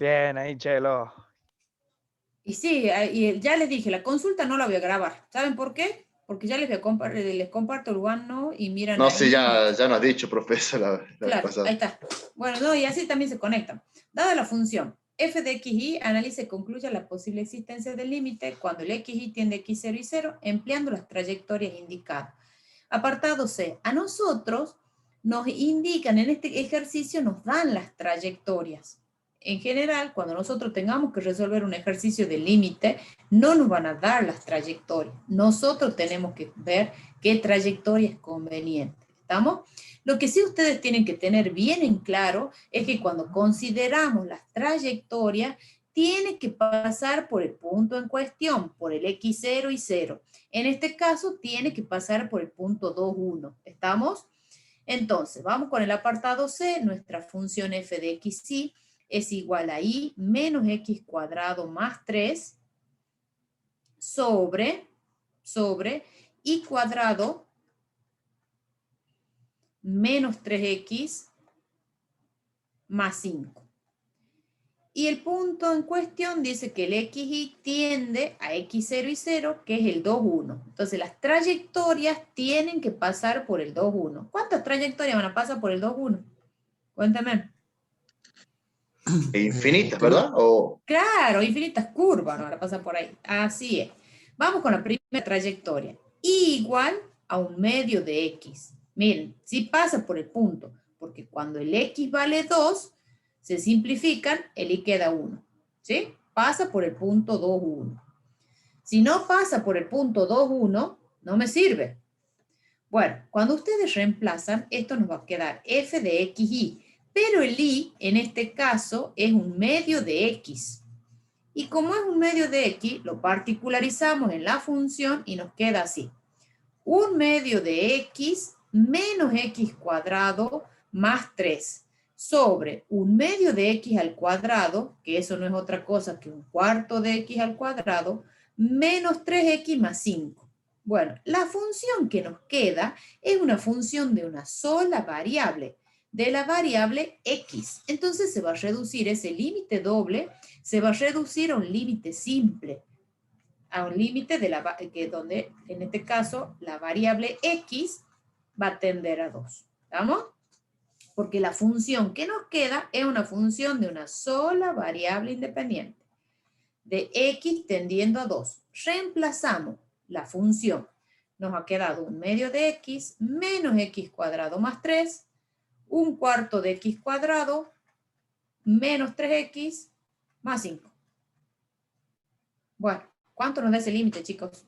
Bien, ahí, Chelo. Y sí, y ya les dije, la consulta no la voy a grabar. ¿Saben por qué? Porque ya les comparto el OneNote y miran No, sí, ahí. ya nos has dicho, profesor, la vez Claro, ahí pasada. está. Bueno, no, y así también se conectan. Dada la función f de xy, analice y concluya la posible existencia del límite cuando el xy tiende a x0 y 0, empleando las trayectorias indicadas. Apartado C. A nosotros nos indican en este ejercicio, nos dan las trayectorias. En general, cuando nosotros tengamos que resolver un ejercicio de límite, no nos van a dar las trayectorias. Nosotros tenemos que ver qué trayectoria es conveniente. ¿Estamos? Lo que sí ustedes tienen que tener bien en claro es que cuando consideramos las trayectorias, tiene que pasar por el punto en cuestión, por el x0 y 0. En este caso, tiene que pasar por el punto 2, 1. ¿Estamos? Entonces, vamos con el apartado C. Nuestra función f de xy es igual a y menos x cuadrado más 3 sobre y cuadrado menos 3x más 5. Y el punto en cuestión dice que el xy tiende a x0 y 0, que es el 2, 1. Entonces las trayectorias tienen que pasar por el 2, 1. ¿Cuántas trayectorias van a pasar por el 2, 1? Cuéntame. Infinitas, ¿verdad? O Claro, infinitas curvas van a pasar por ahí. Así es. Vamos con la primera trayectoria. Y igual a un medio de x. Miren, si pasa por el punto, porque cuando el x vale 2, se simplifican, el y queda 1. ¿Sí? Pasa por el punto 2, 1. Si no pasa por el punto 2, 1, no me sirve. Bueno, cuando ustedes reemplazan, esto nos va a quedar f de xy, pero el y, en este caso, es un medio de x. Y como es un medio de x, lo particularizamos en la función y nos queda así. Un medio de x menos x cuadrado más 3 sobre un medio de x al cuadrado, que eso no es otra cosa que un cuarto de x al cuadrado, menos 3x más 5. Bueno, la función que nos queda es una función de una sola variable, de la variable x. Entonces se va a reducir ese límite doble, se va a reducir a un límite simple, a un límite de donde en este caso la variable x va a tender a 2. ¿Estamos? Porque la función que nos queda es una función de una sola variable independiente, de x tendiendo a 2. Reemplazamos la función. Nos ha quedado un medio de x menos x cuadrado más 3, un cuarto de x cuadrado menos 3x más 5. Bueno, ¿cuánto nos da ese límite, chicos?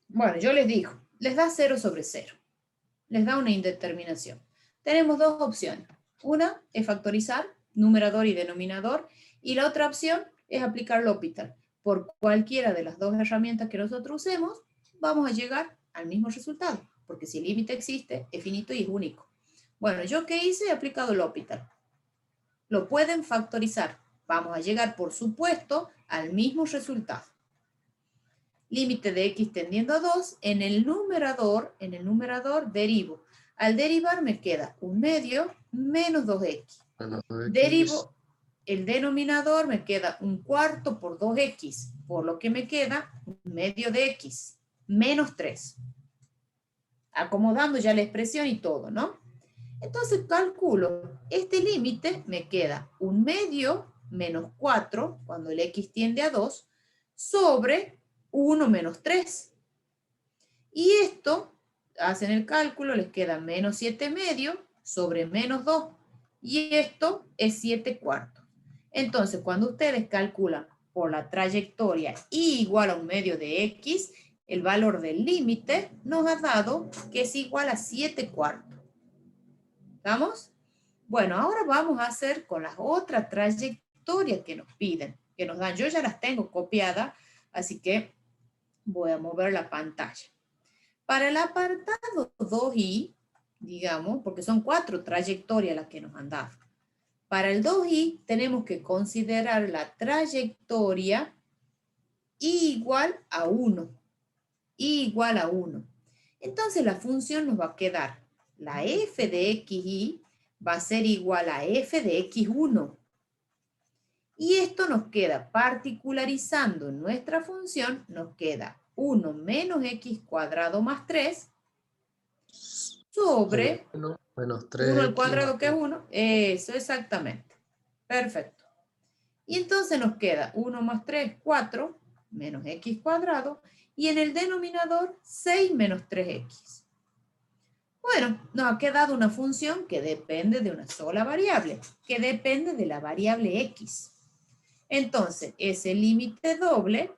Bueno, yo les digo, les da 0 sobre 0. Les da una indeterminación. Tenemos dos opciones. Una es factorizar, numerador y denominador, y la otra opción es aplicar L'Hopital. Por cualquiera de las dos herramientas que nosotros usemos, vamos a llegar al mismo resultado, porque si el límite existe, es finito y es único. Bueno, ¿yo qué hice? He aplicado L'Hopital. Lo pueden factorizar. Vamos a llegar, por supuesto, al mismo resultado. Límite de x tendiendo a 2, en el numerador derivo. Al derivar me queda un medio menos 2x. Derivo el denominador, me queda un cuarto por 2x, por lo que me queda un medio de x, menos 3. Acomodando ya la expresión y todo, ¿no? Entonces calculo, este límite me queda un medio menos 4, cuando el x tiende a 2, sobre 1 menos 3. Y esto, hacen el cálculo, les queda menos 7 medio sobre menos 2. Y esto es 7 cuartos. Entonces, cuando ustedes calculan por la trayectoria y igual a un medio de x, el valor del límite nos ha dado que es igual a 7 cuartos. ¿Estamos? Bueno, ahora vamos a hacer con las otras trayectorias que nos piden, que nos dan. Yo ya las tengo copiadas, así que voy a mover la pantalla. Para el apartado 2i, digamos, porque son 4 trayectorias las que nos han dado. Para el 2i tenemos que considerar la trayectoria igual a 1. Entonces la función nos va a quedar, la f de xy va a ser igual a f de x1. Y esto nos queda, particularizando en nuestra función, nos queda 1 menos x cuadrado más 3 sobre 1 menos 1 al 3x cuadrado, más que es 3. 1. Eso, exactamente. Perfecto. Y entonces nos queda 1 más 3, 4, menos x cuadrado, y en el denominador 6 menos 3x. Bueno, nos ha quedado una función que depende de una sola variable, que depende de la variable x. Entonces, ese límite doble,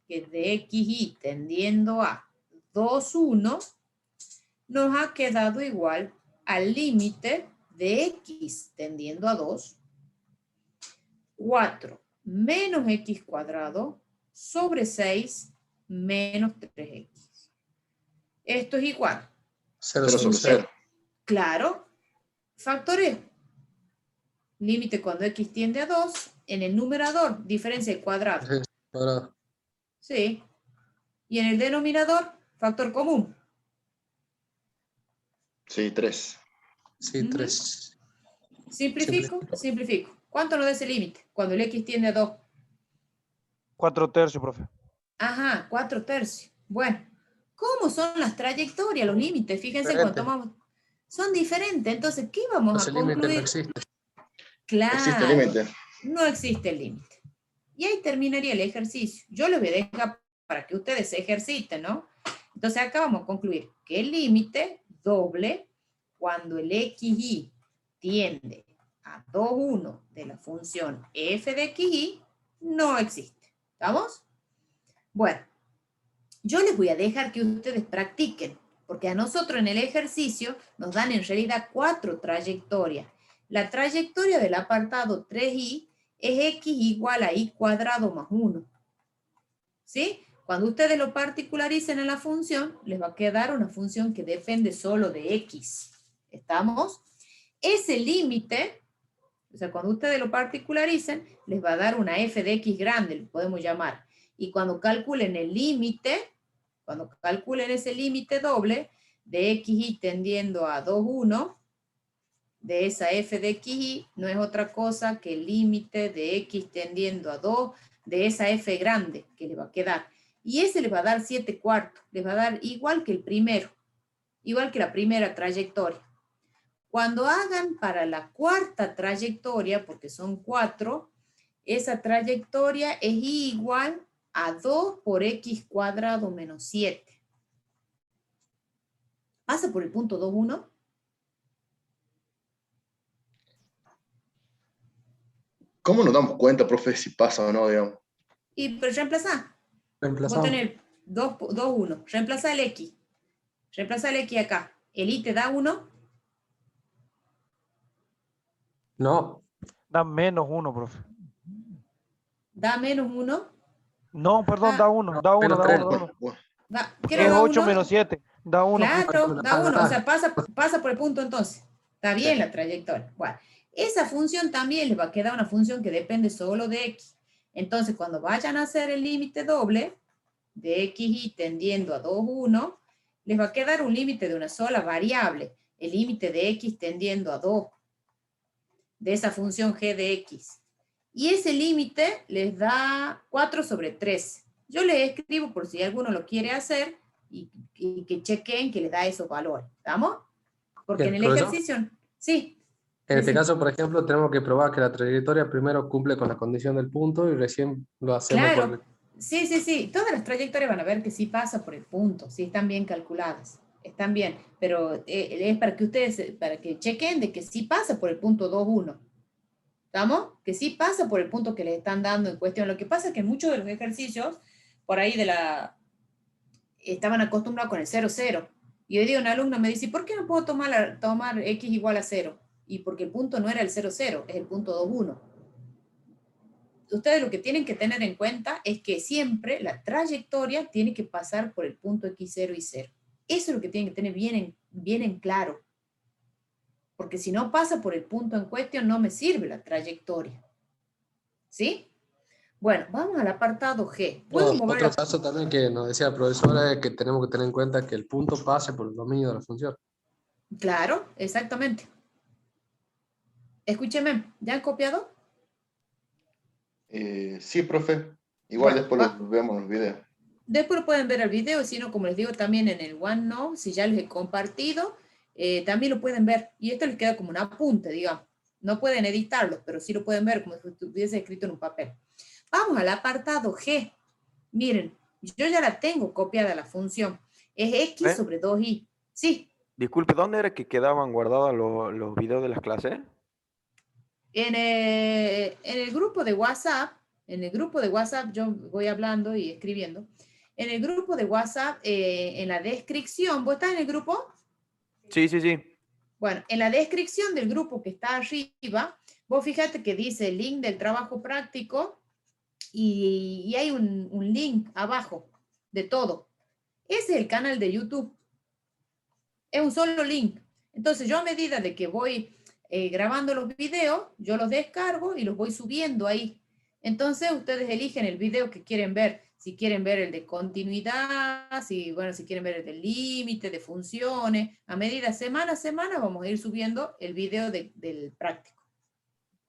que es de xy tendiendo a 2, 1, nos ha quedado igual al límite de x tendiendo a 2, 4 menos x cuadrado sobre 6 menos 3x. Esto es igual. 0 0 sobre sobre 0. 0. Claro, factoreo. Límite cuando x tiende a 2, en el numerador, diferencia del cuadrado. Cuadrado. Sí. Y en el denominador, factor común. Sí, 3. Sí, 3. Simplifico, simplifico. ¿Cuánto nos da ese límite? Cuando el x tiende a 2. 4/3, profe. Ajá, 4/3. Bueno, ¿cómo son las trayectorias, los límites? Fíjense cuando Diferente. tomamos. Son diferentes. Entonces, ¿qué vamos Ese a límite no concluir? existe. Existe Claro, límite. no existe el límite. Y ahí terminaría el ejercicio. Yo les voy a dejar para que ustedes se ejerciten, ¿no? Entonces acá vamos a concluir que el límite doble cuando el xy tiende a 2, 1 de la función f de xy no existe. ¿Estamos? Bueno, yo les voy a dejar que ustedes practiquen, porque a nosotros en el ejercicio nos dan en realidad 4 trayectorias. La trayectoria del apartado 3y es x igual a y cuadrado más 1. ¿Sí? Cuando ustedes lo particularicen en la función, les va a quedar una función que depende solo de x. ¿Estamos? Ese límite, o sea, cuando ustedes lo particularicen, les va a dar una f de x grande, lo podemos llamar. Y cuando calculen el límite, cuando calculen ese límite doble de xy tendiendo a 2, 1, de esa f de xy, no es otra cosa que el límite de x tendiendo a 2 de esa f grande que le va a quedar. Y ese le va a dar 7/4, les va a dar igual que el primero, igual que la primera trayectoria. Cuando hagan para la cuarta trayectoria, porque son 4, esa trayectoria es igual a 2 por x cuadrado menos 7. ¿Pasa por el punto 2, 1? ¿Cómo nos damos cuenta, profe, si pasa o no, digamos? Y pero reemplazá. Vos Reemplazamos. tenés 2, 1. Reemplaza el x. Reemplaza el x acá. El y te da 1. No. Da -1, profe. Da menos 1. No, perdón, da 1. Da 1, menos da 3. 1, da 1. ¿Qué nos Es da 8 1? menos 7. Da 1. Claro, da 1. O sea, pasa por el punto entonces. Está bien Sí. la trayectoria. Bueno, esa función también les va a quedar una función que depende solo de x. Entonces, cuando vayan a hacer el límite doble de xy tendiendo a 2, 1, les va a quedar un límite de una sola variable. El límite de x tendiendo a 2 de esa función g de x. Y ese límite les da 4 sobre 3. Yo les escribo por si alguno lo quiere hacer y que chequen que les da esos valores. ¿Estamos? Porque Bien, en el profesor. ejercicio, sí. En este Sí. caso, por ejemplo, tenemos que probar que la trayectoria primero cumple con la condición del punto y recién lo hacemos por Claro. Sí, sí, sí. Todas las trayectorias van a ver que sí pasa por el punto, sí están bien calculadas. Están bien, pero es para que ustedes, para que chequen de que sí pasa por el punto 2, 1. ¿Estamos? Que sí pasa por el punto que les están dando en cuestión. Lo que pasa es que muchos de los ejercicios, por ahí estaban acostumbrados con el 0, 0. Y hoy día un alumno me dice, ¿por qué no puedo tomar x igual a 0? Y porque el punto no era el 0, 0, es el punto 2, 1. Ustedes lo que tienen que tener en cuenta es que siempre la trayectoria tiene que pasar por el punto x0 y 0. Eso es lo que tienen que tener bien en claro. Porque si no pasa por el punto en cuestión, no me sirve la trayectoria. ¿Sí? Bueno, vamos al apartado G. ¿Puedo mover Otro la... caso también que nos decía la profesora es que tenemos que tener en cuenta que el punto pase por el dominio de la función. Claro, exactamente. Escúcheme, ¿ya han copiado? Sí, profe. Igual Bueno, después los vemos los videos. después pueden ver el video, si no, como les digo, también en el OneNote, si ya les he compartido, también lo pueden ver. Y esto les queda como un apunte, digamos. No pueden editarlo, pero sí lo pueden ver como si estuviese escrito en un papel. Vamos al apartado G. Miren, yo ya la tengo copiada la función. Es x sobre 2y. Sí, Disculpe, ¿dónde era que quedaban guardados los videos de las clases? en el grupo de WhatsApp, yo voy hablando y escribiendo. En el grupo de WhatsApp, en la descripción, ¿vos estás en el grupo? Sí, sí, sí. Bueno, en la descripción del grupo que está arriba, vos fíjate que dice el link del trabajo práctico y hay un link abajo de todo. Ese es el canal de YouTube. Es un solo link. Entonces yo a medida de que voy grabando los videos, yo los descargo y los voy subiendo ahí. Entonces ustedes eligen el video que quieren ver. Si quieren ver el de continuidad, si quieren ver el de límite, de funciones. A medida, semana a semana, vamos a ir subiendo el video del práctico.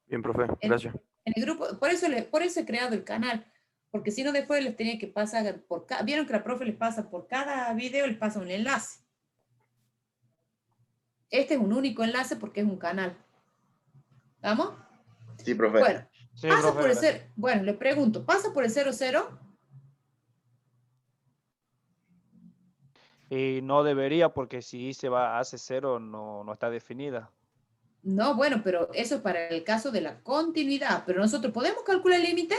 Bien, profe, gracias. En el grupo, por eso he creado el canal. Porque si no, después les tenía que pasar vieron que la profe les pasa por cada video, les pasa un enlace. Este es un único enlace porque es un canal. ¿Vamos? Sí, profe. Bueno, Sí, pasa profe, por el gracias. 0. Bueno, le pregunto, ¿pasa por el 00? Y no debería, porque si se va hace 0, no está definida. No, bueno, pero eso es para el caso de la continuidad. Pero nosotros podemos calcular el límite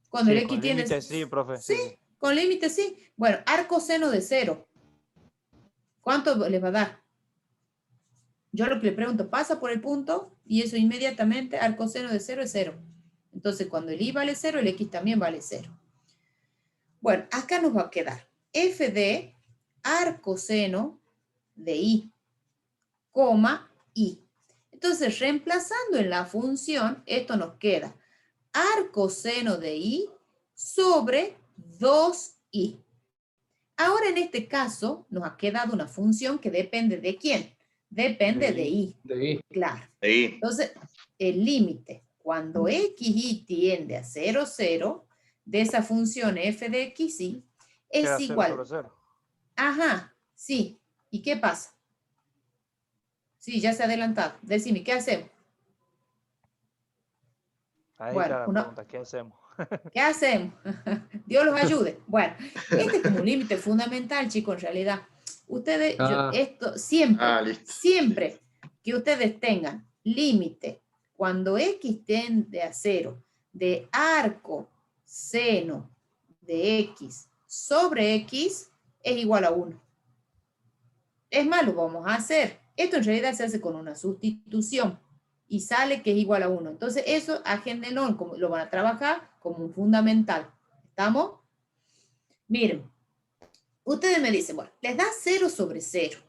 cuando Sí, el con x tiene... límite sí, profe. Sí, Sí. con límite sí. Bueno, arco seno de 0. ¿Cuánto les va a dar? Yo lo que le pregunto, pasa por el punto y eso inmediatamente, arco seno de 0 es 0. Entonces, cuando el y vale 0, el x también vale 0. Bueno, acá nos va a quedar f de arco seno de y, coma y. Entonces, reemplazando en la función, esto nos queda arco seno de y sobre 2y. Ahora, en este caso, nos ha quedado una función que depende de quién. Depende de y. De I. Claro. Ahí. Entonces, el límite, cuando xy tiende a 0, 0, de esa función f de xy, es Queda 0, igual. 0, 0. Ajá, sí. ¿Y qué pasa? Sí, ya se ha adelantado. Decime, ¿qué hacemos? Ahí Bueno, está la pregunta, ¿qué hacemos? ¿qué hacemos? Dios los ayude. Bueno, este es como un límite fundamental, chicos, en realidad. Ustedes, esto siempre, Listo. siempre que ustedes tengan límite cuando x tiende a 0 de arco seno de x sobre x es igual a 1. Es más, lo vamos a hacer. Esto en realidad se hace con una sustitución y sale que es igual a 1. Entonces eso, agéndenlo, como lo van a trabajar como un fundamental. ¿Estamos? Miren, ustedes me dicen, bueno, les da 0 sobre 0.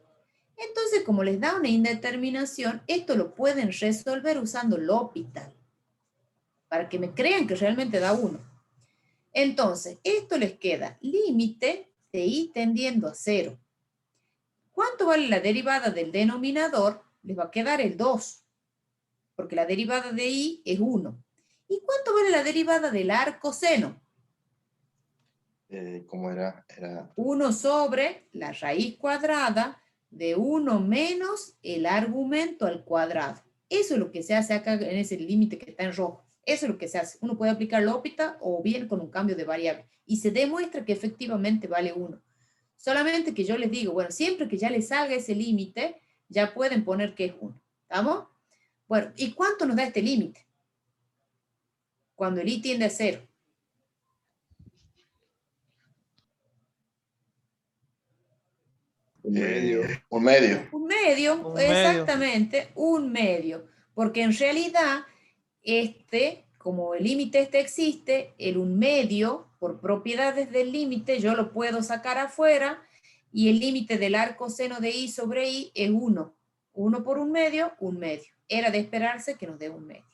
Entonces, como les da una indeterminación, esto lo pueden resolver usando L'Hopital, para que me crean que realmente da 1. Entonces, esto les queda límite de y tendiendo a 0. ¿Cuánto vale la derivada del denominador? Les va a quedar el 2, porque la derivada de y es 1. ¿Y cuánto vale la derivada del arco seno? ¿Cómo era? Era 1 sobre la raíz cuadrada de 1 menos el argumento al cuadrado. Eso es lo que se hace acá en ese límite que está en rojo. Eso es lo que se hace. Uno puede aplicar L'Hopital o bien con un cambio de variable. Y se demuestra que efectivamente vale 1. Solamente que yo les digo, bueno, siempre que ya les salga ese límite, ya pueden poner que es 1. ¿Estamos? Bueno, ¿y cuánto nos da este límite? Cuando el y tiende a 0. un medio. Un medio, exactamente, un medio. Porque en realidad, como el límite existe, el un medio, por propiedades del límite, yo lo puedo sacar afuera, y el límite del arco seno de y sobre y es 1. 1 por un medio, un medio. Era de esperarse que nos dé un medio.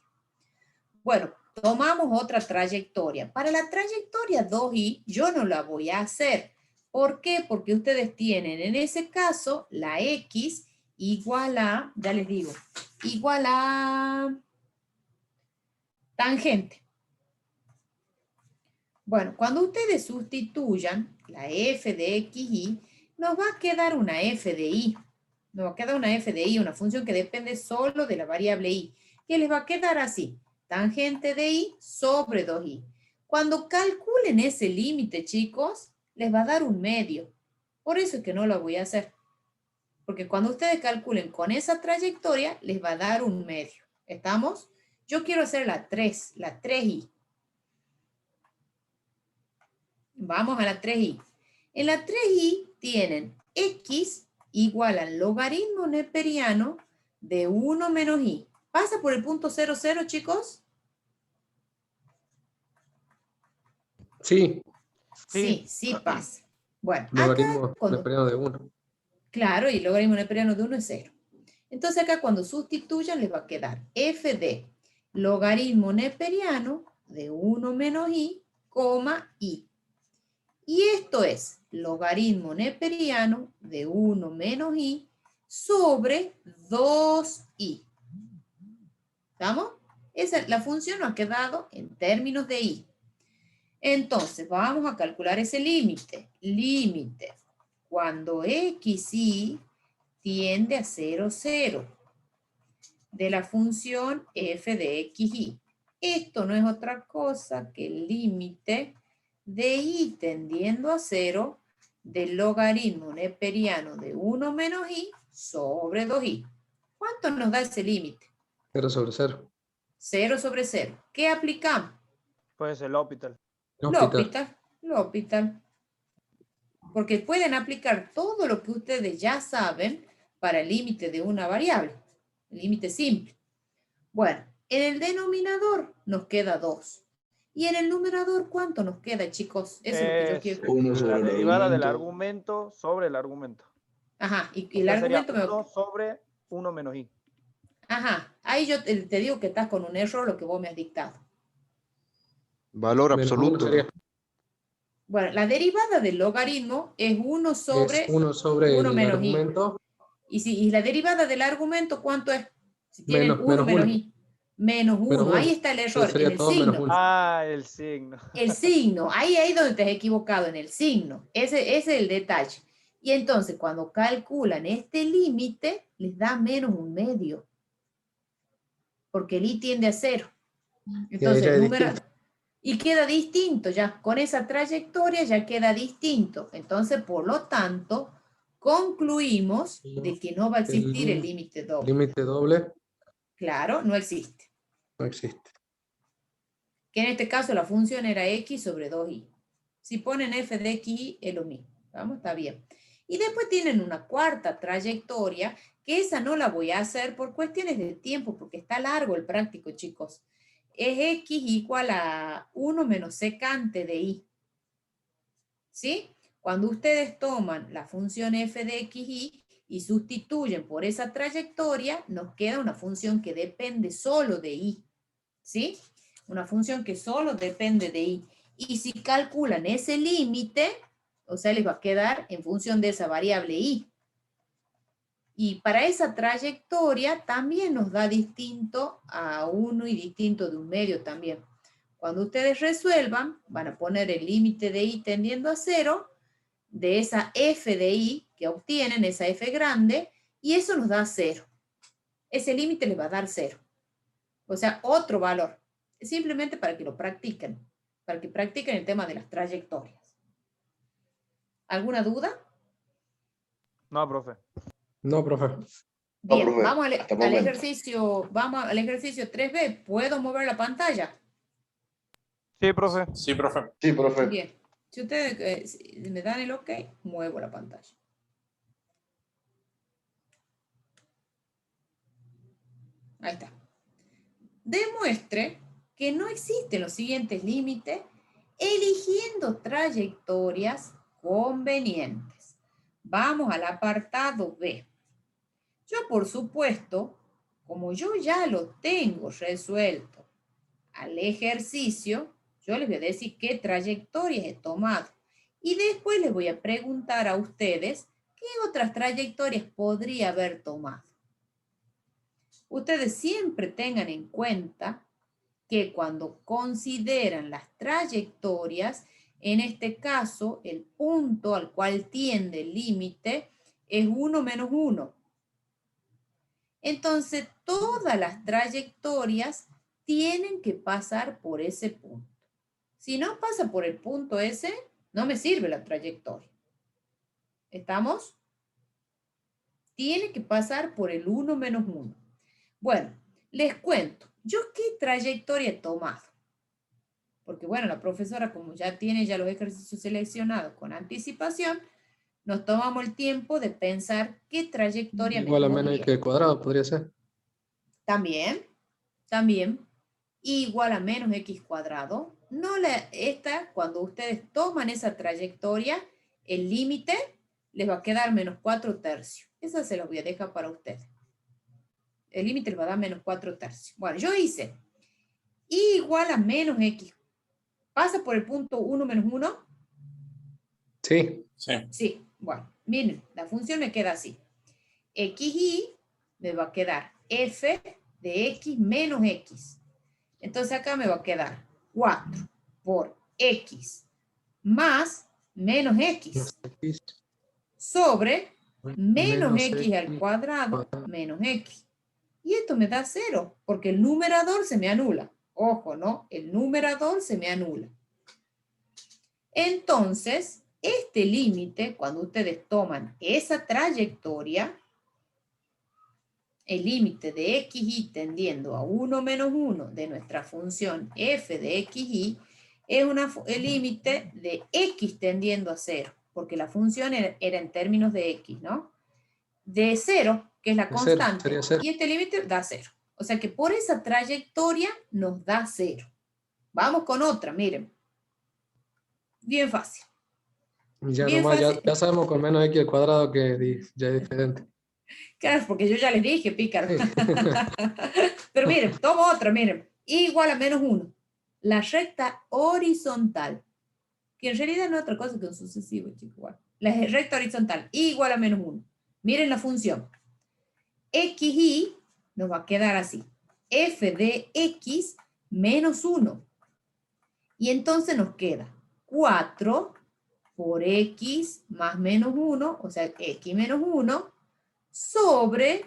Bueno, tomamos otra trayectoria. Para la trayectoria 2i, yo no la voy a hacer. ¿Por qué? Porque ustedes tienen en ese caso la x igual a, ya les digo, igual a tangente. Bueno, cuando ustedes sustituyan la f de xy, nos va a quedar una f de y. Nos va a quedar una f de y, una función que depende solo de la variable y. Que les va a quedar así, tangente de y sobre 2i. Cuando calculen ese límite, chicos, les va a dar un medio. Por eso es que no lo voy a hacer. Porque cuando ustedes calculen con esa trayectoria, les va a dar un medio. ¿Estamos? Yo quiero hacer la 3i. Vamos a la 3i. En la 3i tienen x igual al logaritmo neperiano de 1 menos i. ¿Pasa por el punto 0, 0, chicos? Sí, Sí pasa. Bueno, logaritmo acá cuando... neperiano de 1. Claro, y el logaritmo neperiano de 1 es 0. Entonces acá cuando sustituyan les va a quedar f de logaritmo neperiano de 1 menos i, i. Y esto es logaritmo neperiano de 1 menos i sobre 2i. ¿Estamos? La función nos ha quedado en términos de i. Entonces, vamos a calcular ese límite. Límite. Cuando xy tiende a 0, 0 de la función f de xy. Esto no es otra cosa que el límite de i tendiendo a 0 del logaritmo neperiano de 1 menos i sobre 2i. ¿Cuánto nos da ese límite? 0 sobre 0. 0 sobre 0. ¿Qué aplicamos? Pues el L'Hopital. L'Hopital. Porque pueden aplicar todo lo que ustedes ya saben para el límite de una variable. El límite simple. Bueno, en el denominador nos queda 2. Y en el numerador, ¿cuánto nos queda, chicos? Eso es lo que yo quiero. Uno sobre La el derivada del argumento. argumento sobre el argumento. Ajá, y O el sea, sería argumento me... 1 sobre 1 menos i. Ajá, ahí yo te digo que estás con un error lo que vos me has dictado. Valor Menos absoluto. uno sería- Bueno, la derivada del logaritmo es 1 sobre es 1 sobre 1 el menos i. argumento Y la derivada del argumento, ¿cuánto es? Si tienen menos 1 menos 1. i. Menos 1. Menos 1. Ahí está el error, Entonces en sería el todo menos signo. 1. Ah, el signo. El signo, ahí donde te has equivocado, en el signo. Ese es el detalle. Y entonces, cuando calculan este límite, les da menos un medio. Porque el i tiende a 0. Entonces, ya el es número... distinto. Y queda distinto ya. Con esa trayectoria ya queda distinto. Entonces, por lo tanto, concluimos de que no va a existir el límite doble. Límite doble Claro, no existe. no existe. Que en este caso la función era x sobre 2i. Si ponen f de xy es lo mismo. ¿Vamos? Está bien. Y después tienen una cuarta trayectoria, que esa no la voy a hacer por cuestiones de tiempo, porque está largo el práctico, chicos. Es x igual a 1 menos secante de i. ¿Sí? Cuando ustedes toman la función f de xy y sustituyen por esa trayectoria, nos queda una función que depende solo de i. ¿Sí? Una función que solo depende de i. Y si calculan ese límite, o sea, les va a quedar en función de esa variable i. Y para esa trayectoria también nos da distinto a 1 y distinto de un medio también. Cuando ustedes resuelvan, van a poner el límite de i tendiendo a 0 de esa f de i que obtienen, esa f grande, y eso nos da 0. Ese límite les va a dar 0. O sea, otro valor. Simplemente para que lo practiquen. Para que practiquen el tema de las trayectorias. ¿Alguna duda? No, profe. No, profe. Bien, profe, vamos hasta el al momento. ejercicio 3B. ¿Puedo mover la pantalla? Sí, profe. Sí, profe. Sí, profe. Bien. Si ustedes si me dan el ok, muevo la pantalla. Ahí está. Demuestre que no existen los siguientes límites eligiendo trayectorias convenientes. Vamos al apartado B. Yo, por supuesto, como yo ya lo tengo resuelto al ejercicio, yo les voy a decir qué trayectorias he tomado. Y después les voy a preguntar a ustedes qué otras trayectorias podría haber tomado. Ustedes siempre tengan en cuenta que cuando consideran las trayectorias, en este caso, el punto al cual tiende el límite es 1 menos 1. Entonces, todas las trayectorias tienen que pasar por ese punto. Si no pasa por el punto ese, no me sirve la trayectoria. ¿Estamos? Tiene que pasar por el 1 menos 1. Bueno, les cuento. ¿Yo qué trayectoria he tomado? Porque bueno, la profesora como ya tiene ya los ejercicios seleccionados con anticipación, nos tomamos el tiempo de pensar qué trayectoria Igual a me menos podría. que el cuadrado podría ser. También. Igual a menos x cuadrado. Cuando ustedes toman esa trayectoria, el límite les va a quedar menos 4 tercios. Esa se la voy a dejar para ustedes. El límite les va a dar menos 4 tercios. Bueno, yo hice y igual a menos x. ¿Pasa por el punto 1 menos 1? Sí. Sí. Bueno, miren, la función me queda así. xy me va a quedar f de x menos x. Entonces acá me va a quedar 4 por x más menos x sobre menos x al cuadrado menos x. Y esto me da 0, porque el numerador se me anula. Ojo, ¿no? El numerador se me anula. Entonces, este límite, cuando ustedes toman esa trayectoria, el límite de xy tendiendo a 1 menos 1 de nuestra función f de xy, es el límite de x tendiendo a 0, porque la función era en términos de x, ¿no? De 0, que es la constante, sería 0. y este límite da 0. O sea que por esa trayectoria nos da 0. Vamos con otra, miren. Bien fácil. Ya Bien nomás, fácil. ya sabemos con menos x al cuadrado que ya es diferente. Claro, porque yo ya les dije, pícaro. Sí. Pero miren, tomo otra, miren. Y igual a menos 1. La recta horizontal, que en realidad no es otra cosa que un sucesivo, chicos. Igual. La recta horizontal, igual a menos 1. Miren la función. xy nos va a quedar así. F de x menos 1. Y entonces nos queda 4 por x más menos 1, o sea, x menos 1, sobre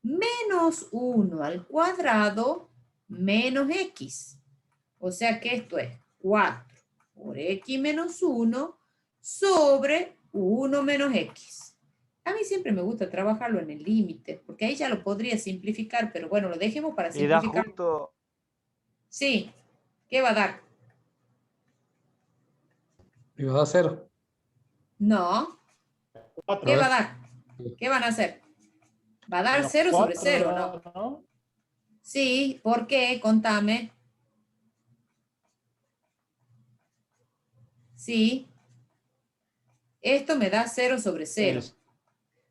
menos 1 al cuadrado menos x. O sea que esto es 4 por x menos 1 sobre 1 menos x. A mí siempre me gusta trabajarlo en el límite, porque ahí ya lo podría simplificar, pero bueno, lo dejemos para Y da simplificar. justo, Sí, ¿qué va a dar? Y va a dar 0. No, 4, ¿qué va a dar? ¿Qué van a hacer? Va a dar Menos 0 sobre 4, 0, ¿no? ¿no? Sí, ¿por qué? Contame. Sí. Esto me da 0 sobre 0.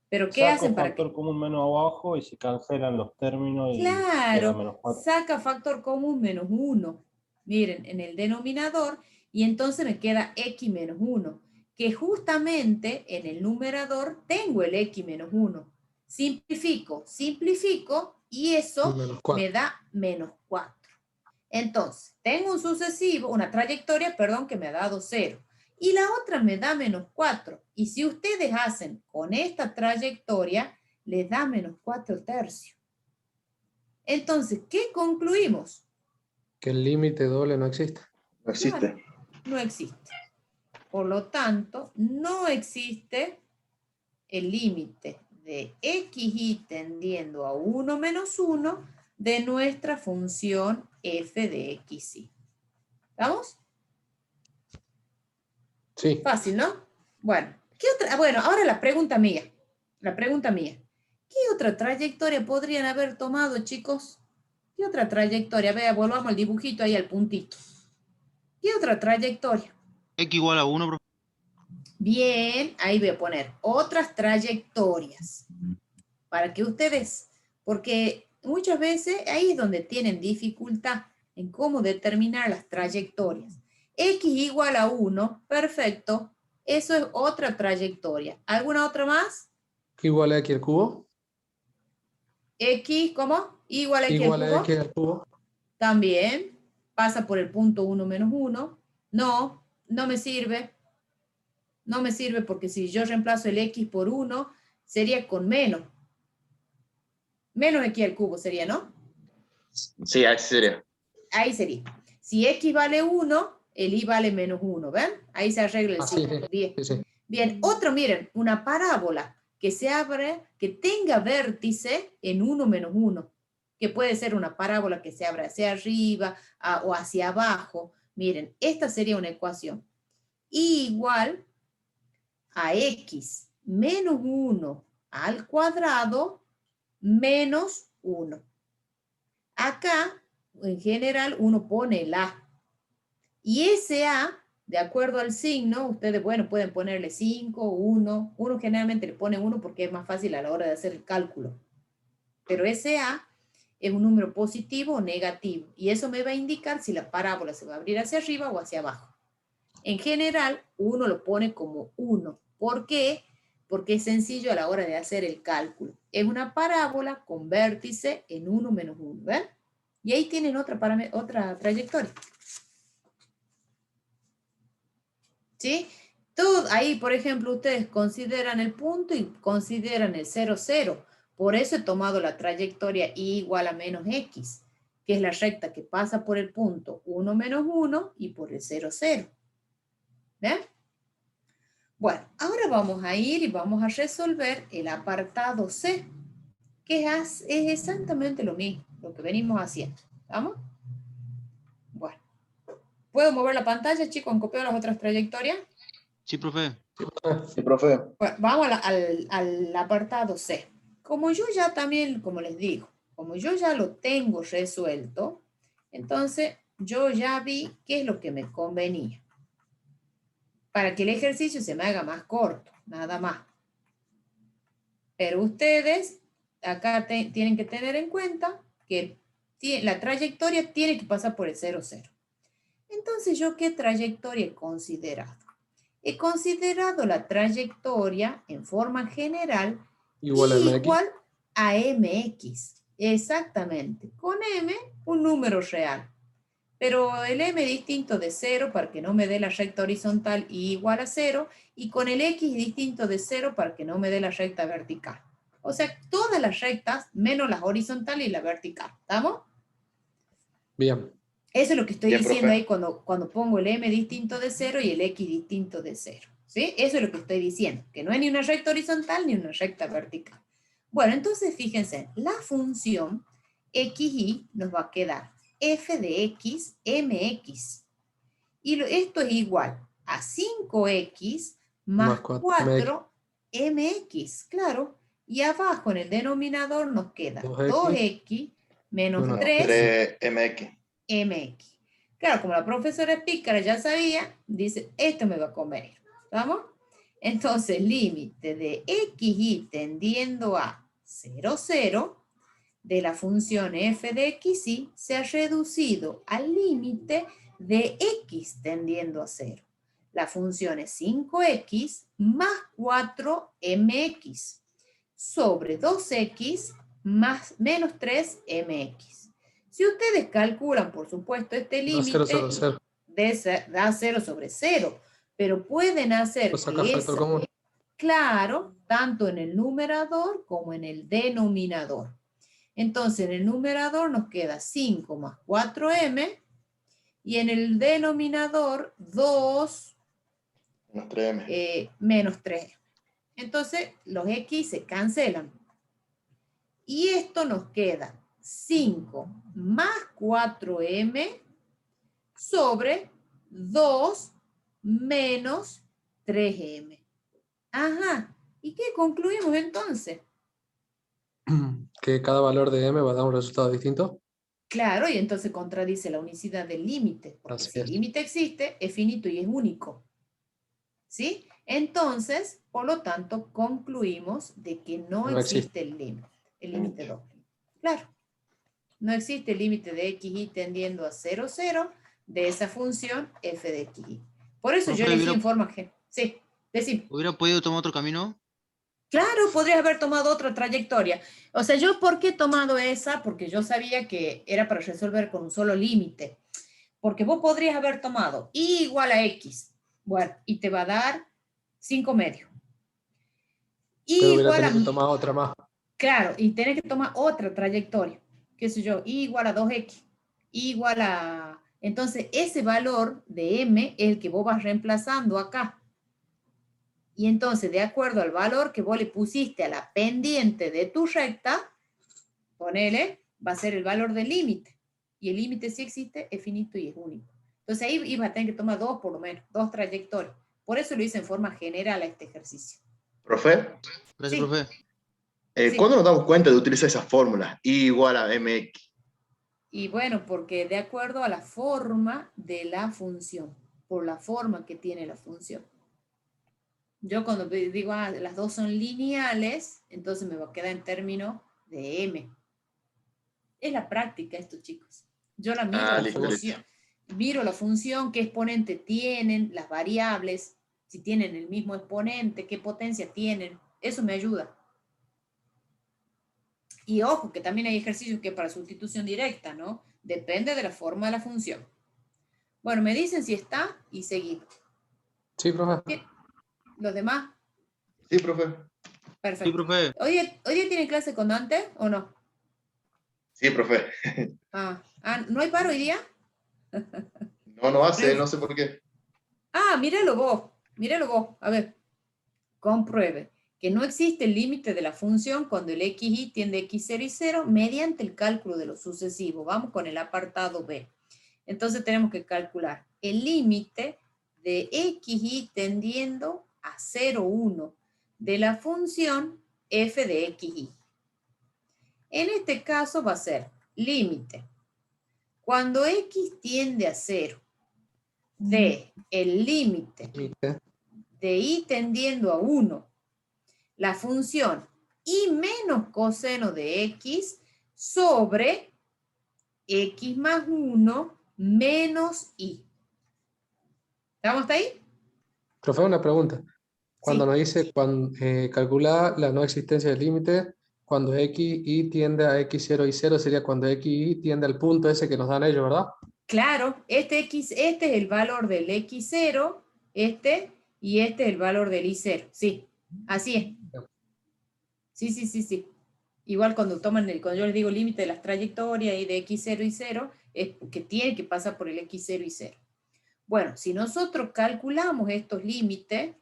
¿Pero qué Saco hacen para factor que? común menos abajo y se cancelan los términos y queda Claro, menos 4. saca factor común menos 1. Miren, en el denominador, y entonces me queda x menos 1, que justamente en el numerador tengo el x menos 1. Simplifico, y eso Menos 4. me da menos 4. Entonces, tengo un sucesivo, una trayectoria, perdón, que me ha dado 0. Y la otra me da menos 4. Y si ustedes hacen con esta trayectoria, les da menos 4 tercios. Entonces, ¿qué concluimos? Que el límite doble no existe. No existe. Claro, no existe. Por lo tanto, no existe el límite de xy tendiendo a 1 menos 1 de nuestra función f de xy. ¿Estamos? Sí. Fácil, ¿no? Bueno, ¿qué otra? Bueno, ahora la pregunta mía. ¿Qué otra trayectoria podrían haber tomado, chicos? ¿Qué otra trayectoria? Vea, volvamos al dibujito ahí, al puntito. ¿Qué otra trayectoria? X igual a 1, profe. Bien, ahí voy a poner otras trayectorias. Para que ustedes, porque muchas veces ahí es donde tienen dificultad en cómo determinar las trayectorias. X igual a 1, perfecto. Eso es otra trayectoria. ¿Alguna otra más? Igual a x al cubo. X, ¿cómo? Igual a X al Igual a cubo. x al cubo. También pasa por el punto 1 menos 1. No, no me sirve. No me sirve porque si yo reemplazo el X por 1, sería con menos. Menos X al cubo sería, ¿no? Sí, así sería. Ahí sería. Si X vale 1, el Y vale menos 1, ¿ven? Ahí se arregla el Ah, sí, signo. sí, Bien. sí, sí. Bien, otro, miren, una parábola que se abre, que tenga vértice en 1 menos 1, que puede ser una parábola que se abra hacia arriba o hacia abajo. Miren, esta sería una ecuación. Y igual a X menos 1 al cuadrado menos 1. Acá, en general, uno pone el A. Y ese A, de acuerdo al signo, ustedes, bueno, pueden ponerle 5, 1. Uno generalmente le pone 1 porque es más fácil a la hora de hacer el cálculo. Pero ese A es un número positivo o negativo. Y eso me va a indicar si la parábola se va a abrir hacia arriba o hacia abajo. En general, uno lo pone como 1. ¿Por qué? Porque es sencillo a la hora de hacer el cálculo. Es una parábola con vértice en 1 menos 1. ¿Ven? Y ahí tienen otra trayectoria. ¿Sí? Todo, ahí, por ejemplo, ustedes consideran el punto y consideran el 0, 0. Por eso he tomado la trayectoria y igual a menos x, que es la recta que pasa por el punto 1 menos 1 y por el 0, 0. ¿Ven? Bueno, ahora vamos a ir y vamos a resolver el apartado C, que es exactamente lo mismo, lo que venimos haciendo. ¿Vamos? Bueno. ¿Puedo mover la pantalla, chicos, en copio las otras trayectorias? Sí, profe. Sí, profe. Bueno, vamos al apartado C. Como yo ya también, como les digo, como yo ya lo tengo resuelto, entonces yo ya vi qué es lo que me convenía. Para que el ejercicio se me haga más corto, nada más. Pero ustedes acá tienen que tener en cuenta que la trayectoria tiene que pasar por el 0, 0. Entonces, ¿yo qué trayectoria he considerado? He considerado la trayectoria en forma general Igual a mx. igual a mx. Exactamente. Con m, un número real. Pero el m distinto de 0 para que no me dé la recta horizontal y igual a 0. Y con el x distinto de 0 para que no me dé la recta vertical. O sea, todas las rectas menos la horizontal y la vertical. ¿Estamos? Bien. Eso es lo que estoy Bien, diciendo profe. ahí cuando pongo el m distinto de 0 y el x distinto de 0. ¿Sí? Eso es lo que estoy diciendo, que no es ni una recta horizontal ni una recta vertical. Bueno, entonces fíjense, la función xy nos va a quedar f de x mx. Y esto es igual a 5x más 4 mx, claro. Y abajo en el denominador nos queda 2x menos Menos 3 3mx. mx. Claro, como la profesora es pícara ya sabía, dice, esto me va a convenir. ¿Vamos? Entonces, límite de xy tendiendo a 0, 0 de la función f de xy se ha reducido al límite de x tendiendo a 0. La función es 5x más 4mx sobre 2x más menos 3mx. Si ustedes calculan, por supuesto, este límite, da 0 sobre 0, pero pueden hacer que factor común. claro, tanto en el numerador como en el denominador. Entonces, en el numerador nos queda 5 más 4m, y en el denominador 2 Menos 3m. Menos 3. Entonces, los x se cancelan. Y esto nos queda 5 más 4m sobre 2 menos 3m. Ajá. ¿Y qué concluimos entonces? Que cada valor de m va a dar un resultado distinto. Claro, y entonces contradice la unicidad del límite. Porque Así si el es. límite existe, es finito y es único. ¿Sí? Entonces, por lo tanto, concluimos de que no existe el límite doble. Claro. No existe límite de xy tendiendo a 0, 0 de esa función f de xy. Por eso yo Profe, elegí en forma G. Sí, decime. ¿hubiera podido tomar otro camino? Claro, podrías haber tomado otra trayectoria. O sea, ¿yo por qué he tomado esa? Porque yo sabía que era para resolver con un solo límite. Porque vos podrías haber tomado y igual a x. Bueno, y te va a dar 5 medios. Y Pero hubiera igual a... tenido que tomar otra más. Claro, y tenés que tomar otra trayectoria. ¿Qué sé yo? Y igual a 2x. Y igual a... Entonces, ese valor de m es el que vos vas reemplazando acá. Y entonces, de acuerdo al valor que vos le pusiste a la pendiente de tu recta, ponele, va a ser el valor del límite. Y el límite si existe, es finito y es único. Entonces ahí ibas a tener que tomar dos por lo menos, dos trayectorias. Por eso lo hice en forma general a este ejercicio. Profe, Gracias, Sí. profe. Sí. ¿cuándo nos damos cuenta de utilizar esa fórmula? I igual a mx. Y bueno, porque de acuerdo a la forma de la función, por la forma que tiene la función. Yo cuando digo, las dos son lineales, entonces me va a quedar en términos de m. Es la práctica esto, chicos. Yo la miro, la Listo, función. Miro la función, qué exponente tienen, las variables, si tienen el mismo exponente, qué potencia tienen. Eso me ayuda. Y ojo, que también hay ejercicios que para sustitución directa, ¿no? Depende de la forma de la función. Bueno, me dicen si está y seguimos. Sí, profe. ¿Qué? ¿Los demás? Sí, profe. Perfecto. Sí, profe. ¿Hoy día tienen clase con Dante o no? Sí, profe. ¿No hay paro hoy día? No hace, no sé por qué. Míralo vos. A ver, compruebe que no existe el límite de la función cuando el xy tiende a x0 y 0 mediante el cálculo de lo sucesivo. Vamos con el apartado B. Entonces tenemos que calcular el límite de xy tendiendo a 0, 1 de la función f de xy. En este caso va a ser límite. Cuando x tiende a 0 de el límite de y tendiendo a 1, la función y menos coseno de x sobre x más 1 menos y. ¿Estamos hasta ahí? Profe, una pregunta. Cuando Sí. nos dice calcular la no existencia del límite, cuando xy tiende a x0 y 0 sería cuando xy tiende al punto ese que nos dan ellos, ¿verdad? Claro, este es el valor del x0, y este es el valor del y0. Sí, así es. Sí. Igual cuando cuando yo les digo límite de las trayectorias y de x0 y 0, es que tiene que pasar por el x0 y 0. Bueno, si nosotros calculamos estos límites,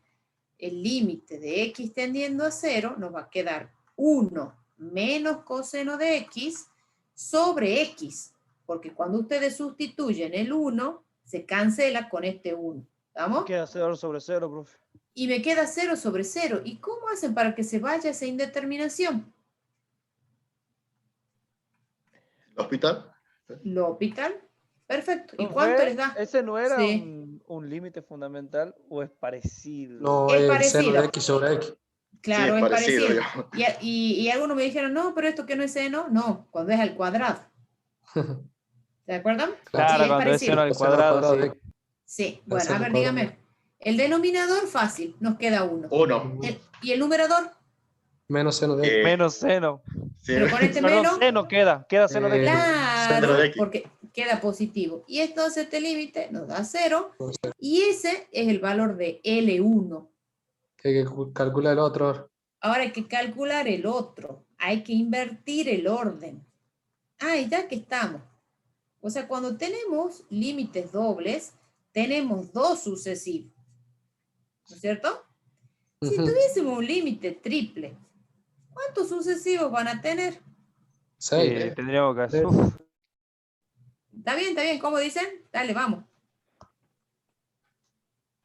el límite de x tendiendo a 0 nos va a quedar 1 menos coseno de x sobre x, porque cuando ustedes sustituyen el 1, se cancela con este 1. ¿Estamos? Queda 0 sobre 0, profe. Y me queda 0 sobre 0. ¿Y cómo hacen para que se vaya esa indeterminación? ¿Hospital? L'Hopital. Perfecto. ¿Y Profe, cuánto les da? ¿ese no era Sí. un límite fundamental o es parecido? No, Es es parecido. 0 de x sobre x. Claro, Sí, es parecido, parecido. digamos. Y algunos me dijeron, no, pero esto que no es seno, no, cuando es al cuadrado. ¿Se acuerdan? Claro, Sí, es cuando es 0 parecido. al Coseno al cuadrado, cuadrado sí. de x. Sí, bueno, a Coseno ver, al cuadrado de dígame. El denominador fácil, nos queda 1. 1. ¿Y el numerador? Menos seno de x. Menos seno. Sí, Pero con este Perdón, menos, seno queda seno de x. Seno claro, de X. porque queda positivo. Y entonces este límite nos da 0, y ese es el valor de L1. Que hay que calcular el otro. Ahora hay que calcular el otro, hay que invertir el orden. Y ya que estamos. O sea, cuando tenemos límites dobles, tenemos dos sucesivos. ¿No es cierto? Si tuviésemos un límite triple, ¿cuántos sucesivos van a tener? 6. Tendríamos que hacer. Está bien, ¿cómo dicen? Dale, vamos.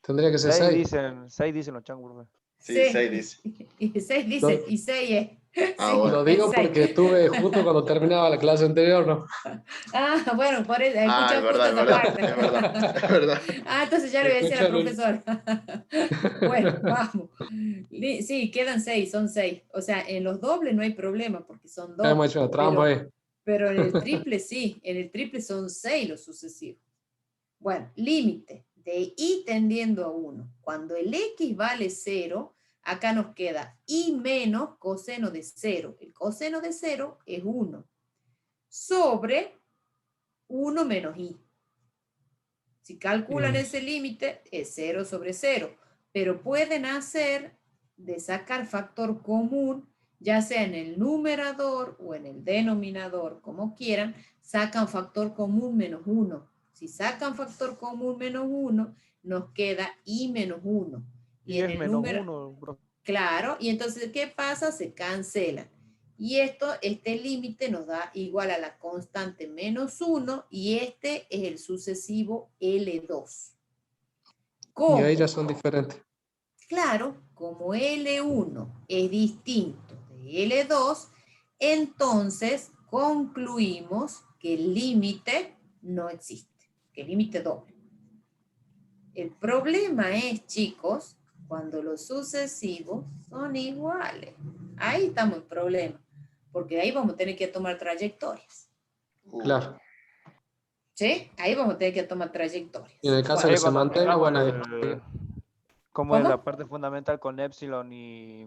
Tendría que ser 6 6. dicen los changos, profe. Sí, 6 dice. Y 6 dicen, y 6 es. Bueno. Lo digo es seis. porque estuve justo cuando terminaba la clase anterior, ¿no? Bueno, por eso, Es escucha justo verdad, esa parte. es verdad, es verdad. Entonces ya le voy a decir a la Escúchalo. profesora. Bueno, vamos. Sí, quedan 6, son 6. O sea, en los dobles no hay problema porque son 2. Hemos hecho una trampa ahí. Pero en el triple sí, en el triple son 6 los sucesivos. Bueno, límite de y tendiendo a 1. Cuando el x vale 0, acá nos queda y menos coseno de 0. El coseno de 0 es 1. Sobre 1 menos i. Si calculan Bien. ese límite, es 0 sobre 0. Pero pueden hacer de sacar factor común, ya sea en el numerador o en el denominador, como quieran, sacan factor común menos 1. Si sacan factor común menos 1, nos queda i menos 1. Y en es el menos número, 1, profe. claro, y entonces, ¿qué pasa? Se cancelan. Y este límite nos da igual a la constante menos 1, y este es el sucesivo L2. Y ahí ¿Cómo? ya son diferentes. Claro, como L1 es distinto de L2, entonces concluimos que el límite no existe, que el límite doble. El problema es, chicos, cuando los sucesivos son iguales. Ahí estamos en problema, porque ahí vamos a tener que tomar trayectorias. Claro. ¿Sí? Ahí vamos a tener que tomar trayectorias. Y en el caso Bueno, que Ahí se cuando mantenga, aplicamos bueno, ¿cómo es ¿cómo? la parte fundamental con epsilon y...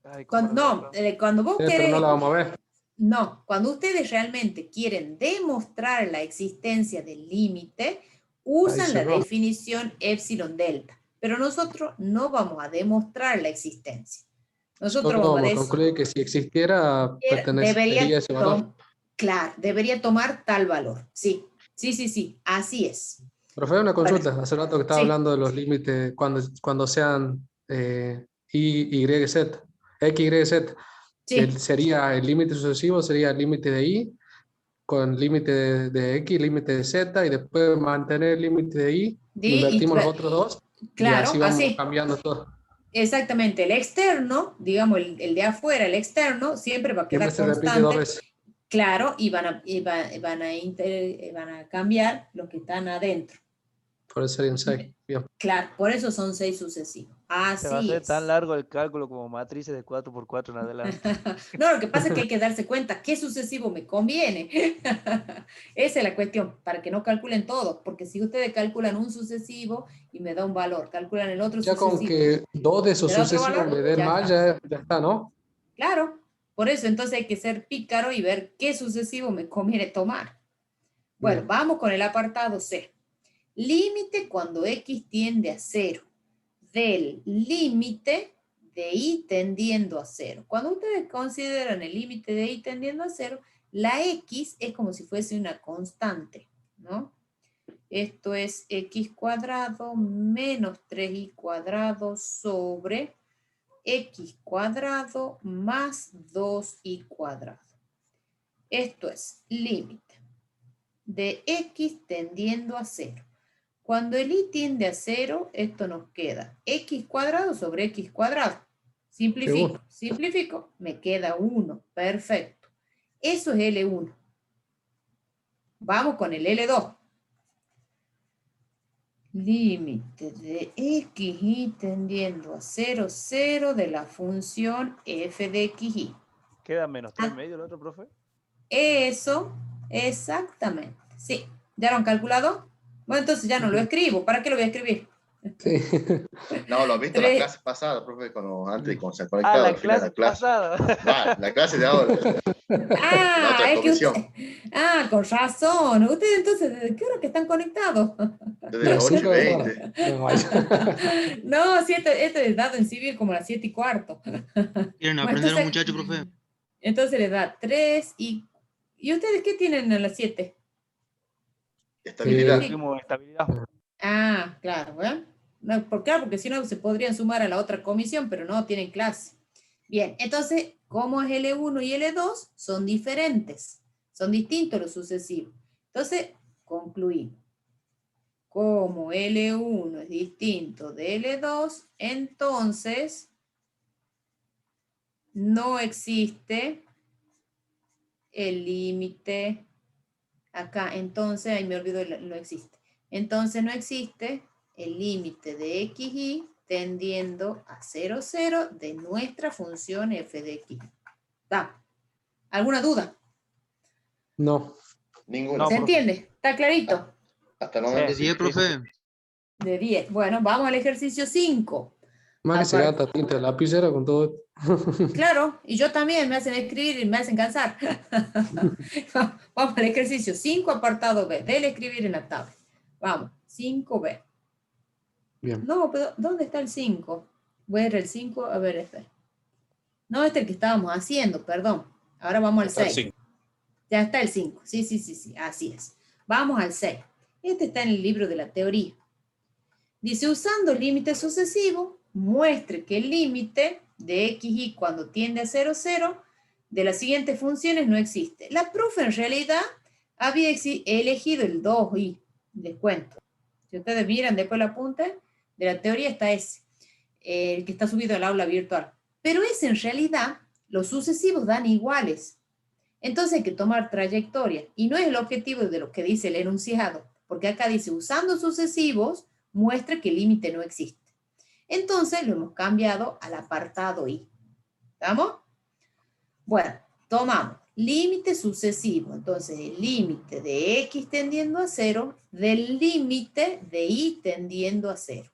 Ay, ¿cómo Cuando, era la no, otra? cuando vos pero no querés... la vamos a ver. No, cuando ustedes realmente quieren demostrar la existencia del límite, Ahí usan se la va. definición epsilon delta, pero nosotros no vamos a demostrar la existencia. Nosotros Solo vamos a vamos a decir, concluir que si existiera, pertenecería a debería, ese valor. claro, debería tomar tal valor. Sí, sí, sí, sí, así es. Profe, una Bueno, consulta. Hace rato que estaba sí, hablando de los límites cuando sean y, y, z, x, y, z. sí. Sería el límite sucesivo, sería el límite de y con límite de x, límite de z, y después mantener el límite de y, invertimos los otros dos, y Claro, así vamos así. cambiando todo. Exactamente, el externo, digamos el de afuera, el externo, siempre va a Siempre quedar se repite dos constante, veces. claro, y van a cambiar los que están adentro. Por eso serían 6. Bien. Claro, por eso son 6 sucesivos. Se va a Así hacer tan es. largo el cálculo como matrices de 4x4 en adelante. No, lo que pasa es que hay que darse cuenta qué sucesivo me conviene. Esa es la cuestión, para que no calculen todo, porque si ustedes calculan un sucesivo y me da un valor, calculan el otro Ya con sucesivo que dos de y esos me da otro sucesivos valor, me den ya mal, está. ya está, ¿no? Claro, por eso entonces hay que ser pícaro y ver qué sucesivo me conviene tomar. Bueno, Bien. vamos con el apartado C. Límite cuando x tiende a 0. Del límite de y tendiendo a 0. Cuando ustedes consideran el límite de y tendiendo a 0, la x es como si fuese una constante, ¿no? Esto es x cuadrado menos 3y cuadrado sobre x cuadrado más 2y cuadrado. Esto es límite de x tendiendo a 0. Cuando el y tiende a 0, esto nos queda x cuadrado sobre x cuadrado. Simplifico, simplifico, me queda 1. Perfecto. Eso es L1. Vamos con el L2. Límite de x y tendiendo a 0, 0 de la función f de x y. ¿Queda menos 3 medio el otro, profe? Eso, exactamente. Sí. ¿Ya lo han calculado? Bueno, entonces ya no lo escribo. ¿Para qué lo voy a escribir? Sí. No, lo has visto en la 3. clase pasada, profe, cuando se ha Ah, conectado la al final de clase la clase. pasada. Va, la clase de ahora, la Ah, otra es que usted. comisión, Ah, con razón. Ustedes entonces, ¿desde qué hora que están conectados? desde De las las 5 de la 8:20. tarde. No, vaya. No, sí, este es dado en civil como a las 7:15. ¿Quieren Bueno, aprender los muchachos, profe? entonces les da 3 y... ¿Y ustedes qué tienen a las 7? Estabilidad. Último, estabilidad. Ah, claro, ¿verdad? No, porque si no se podrían sumar a la otra comisión, pero no tienen clase. Bien, entonces, como es L1 y L2, son diferentes, son distintos los sucesivos. Entonces, concluimos. Como L1 es distinto de L2, entonces no existe el límite acá. Entonces, ahí me olvido, no existe. Entonces no existe el límite de xy tendiendo a 0, 0 de nuestra función f de x. ¿Alguna duda? No. Ninguno. No, ¿Se profe. entiende? ¿Está clarito? Hasta el momento. Sí, Sí. 10, profe. De 10. Bueno, vamos al ejercicio 5. Más que se Aparte- gasta tinta de lapicera con todo. Claro, y yo también me hacen escribir y me hacen cansar. Vamos al ejercicio 5, apartado B, del escribir en la tabla. Vamos, 5B. Bien. No, pero ¿dónde está el 5? Voy a ver el 5, a ver, espera. No, este es el que estábamos haciendo, perdón. Ahora vamos al Está el 6. cinco. Ya está el 5. Sí, así es. Vamos al 6. Este está en el libro de la teoría. Dice, usando límites sucesivos, muestre que el límite de xy cuando tiende a 0, 0, de las siguientes funciones no existe. La profe en realidad había elegido el 2y, les cuento. Si ustedes miran después el apunte, de la teoría está ese, el que está subido al aula virtual. Pero ese en realidad, los sucesivos dan iguales. Entonces hay que tomar trayectoria. Y no es el objetivo de lo que dice el enunciado, porque acá dice, usando sucesivos, muestra que el límite no existe. Entonces lo hemos cambiado al apartado I. ¿Estamos? Bueno, tomamos límite sucesivo. Entonces el límite de x tendiendo a 0 del límite de y tendiendo a 0.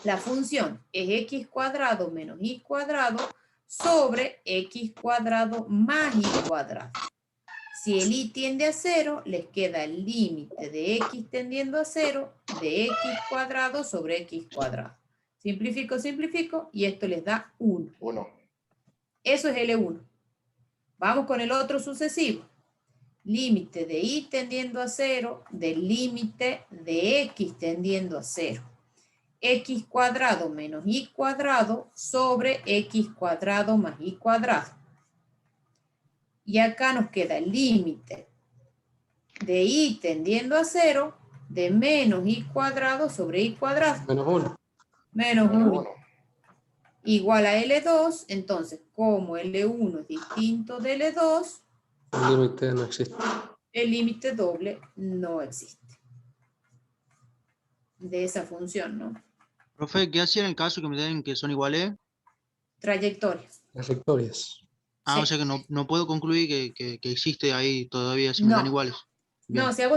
La función es x cuadrado menos y cuadrado sobre x cuadrado más y cuadrado. Si el y tiende a 0, les queda el límite de x tendiendo a 0 de x cuadrado sobre x cuadrado. Simplifico, simplifico, y esto les da 1. 1. Eso es L1. Vamos con el otro sucesivo. Límite de y tendiendo a 0 del límite de x tendiendo a 0. X cuadrado menos y cuadrado sobre x cuadrado más y cuadrado. Y acá nos queda el límite de y tendiendo a 0 de menos y cuadrado sobre y cuadrado. Menos 1. Menos 1 1. igual a L2. Entonces, como L1 es distinto de L2, El límite no existe. el límite doble no existe. De esa función, ¿no? Profe, ¿qué hacía en el caso que me den que son iguales? Trayectoria. Trayectorias. Ah, Sí. o sea que no puedo concluir que existe ahí todavía si me No. dan iguales. Bien. No, si el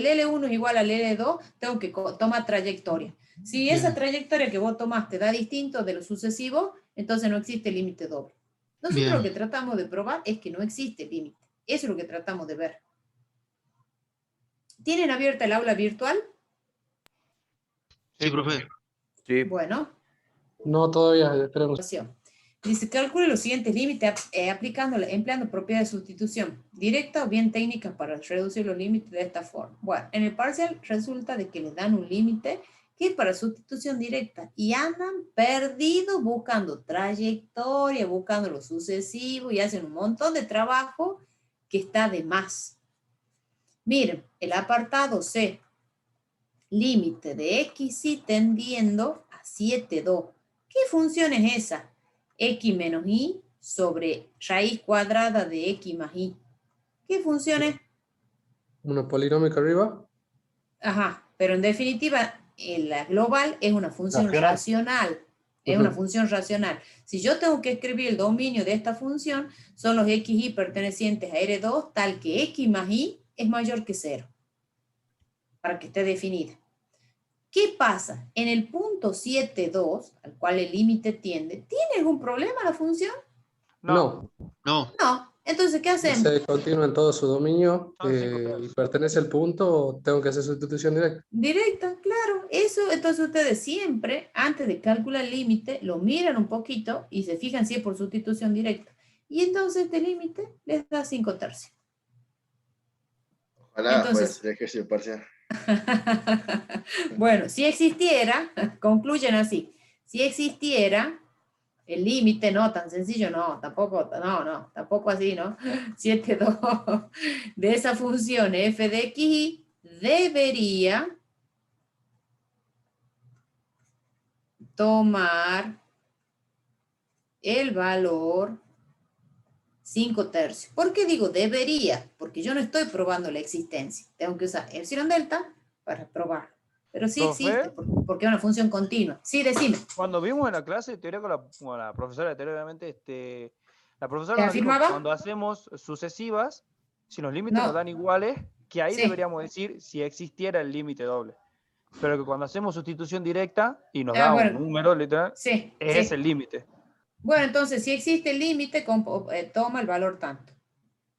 L1 es igual al L2, tengo que tomar trayectoria. Si esa Bien. trayectoria que vos tomaste da distinto de lo sucesivo, entonces no existe límite doble. Nosotros Bien. lo que tratamos de probar es que no existe límite. Eso es lo que tratamos de ver. ¿Tienen abierta el aula virtual? Sí, profe. Sí. Bueno, No, todavía, esperemos. dice, calcule los siguientes límites empleando propiedades de sustitución directa o bien técnicas para reducir los límites de esta forma. Bueno, en el parcial resulta de que les dan un límite que es para sustitución directa y andan perdidos buscando trayectoria, buscando lo sucesivo y hacen un montón de trabajo que está de más. Miren, el apartado C, límite de x y tendiendo a 7,2. ¿Qué función es esa? X menos y sobre raíz cuadrada de x más y. ¿Qué función es? Una polinómica arriba. Ajá, pero en definitiva, la global es una función racional. Es una función racional. Si yo tengo que escribir el dominio de esta función, son los xy pertenecientes a R2, tal que x más y es mayor que 0. Para que esté definida. ¿Qué pasa? En el punto 7,2, al cual el límite tiende, ¿tiene algún problema la función? No. No. No. Entonces, ¿qué hacemos? Se continúa en todo su dominio Son 5 y pesos. pertenece al punto, tengo que hacer sustitución directa. Directa, claro. Eso, entonces ustedes siempre, antes de calcular el límite, lo miran un poquito y se fijan si es por sustitución directa. Y entonces este límite les da 5/3. Ojalá Entonces- fuera el ejercicio parcial. Bueno, si existiera, concluyen así, si existiera el límite, no, tan sencillo, no, tampoco así, ¿no? 7,2 de esa función f de x debería tomar el valor 5/3. ¿Por qué digo debería? Porque yo no estoy probando la existencia. Tengo que usar epsilon delta para probarlo. Pero sí ¿Profe? existe, porque es una función continua. Sí, decime. Cuando vimos en la clase de teoría con la profesora de teoría, obviamente, la profesora ¿Te nos dijo que afirmaba? cuando hacemos sucesivas, Si los límites No. nos dan iguales, que ahí Sí. deberíamos decir si existiera el límite doble. Pero que cuando hacemos sustitución directa y nos Ah, da bueno. un número literal, Sí, es sí. el límite. Bueno, entonces, si existe el límite, toma el valor tanto.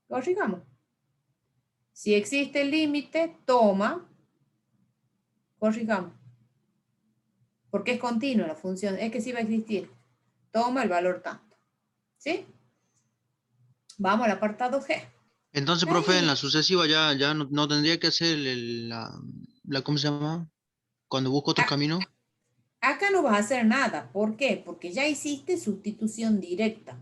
Corrijamos. Si existe el límite, toma, corrijamos. Porque es continua la función, es que sí va a existir. Toma el valor tanto. ¿Sí? Vamos al apartado G. Entonces, profe, en la sucesiva ya no tendría que hacer ¿cómo se llama? Cuando busco otros caminos. Acá no vas a hacer nada. ¿Por qué? Porque ya hiciste sustitución directa.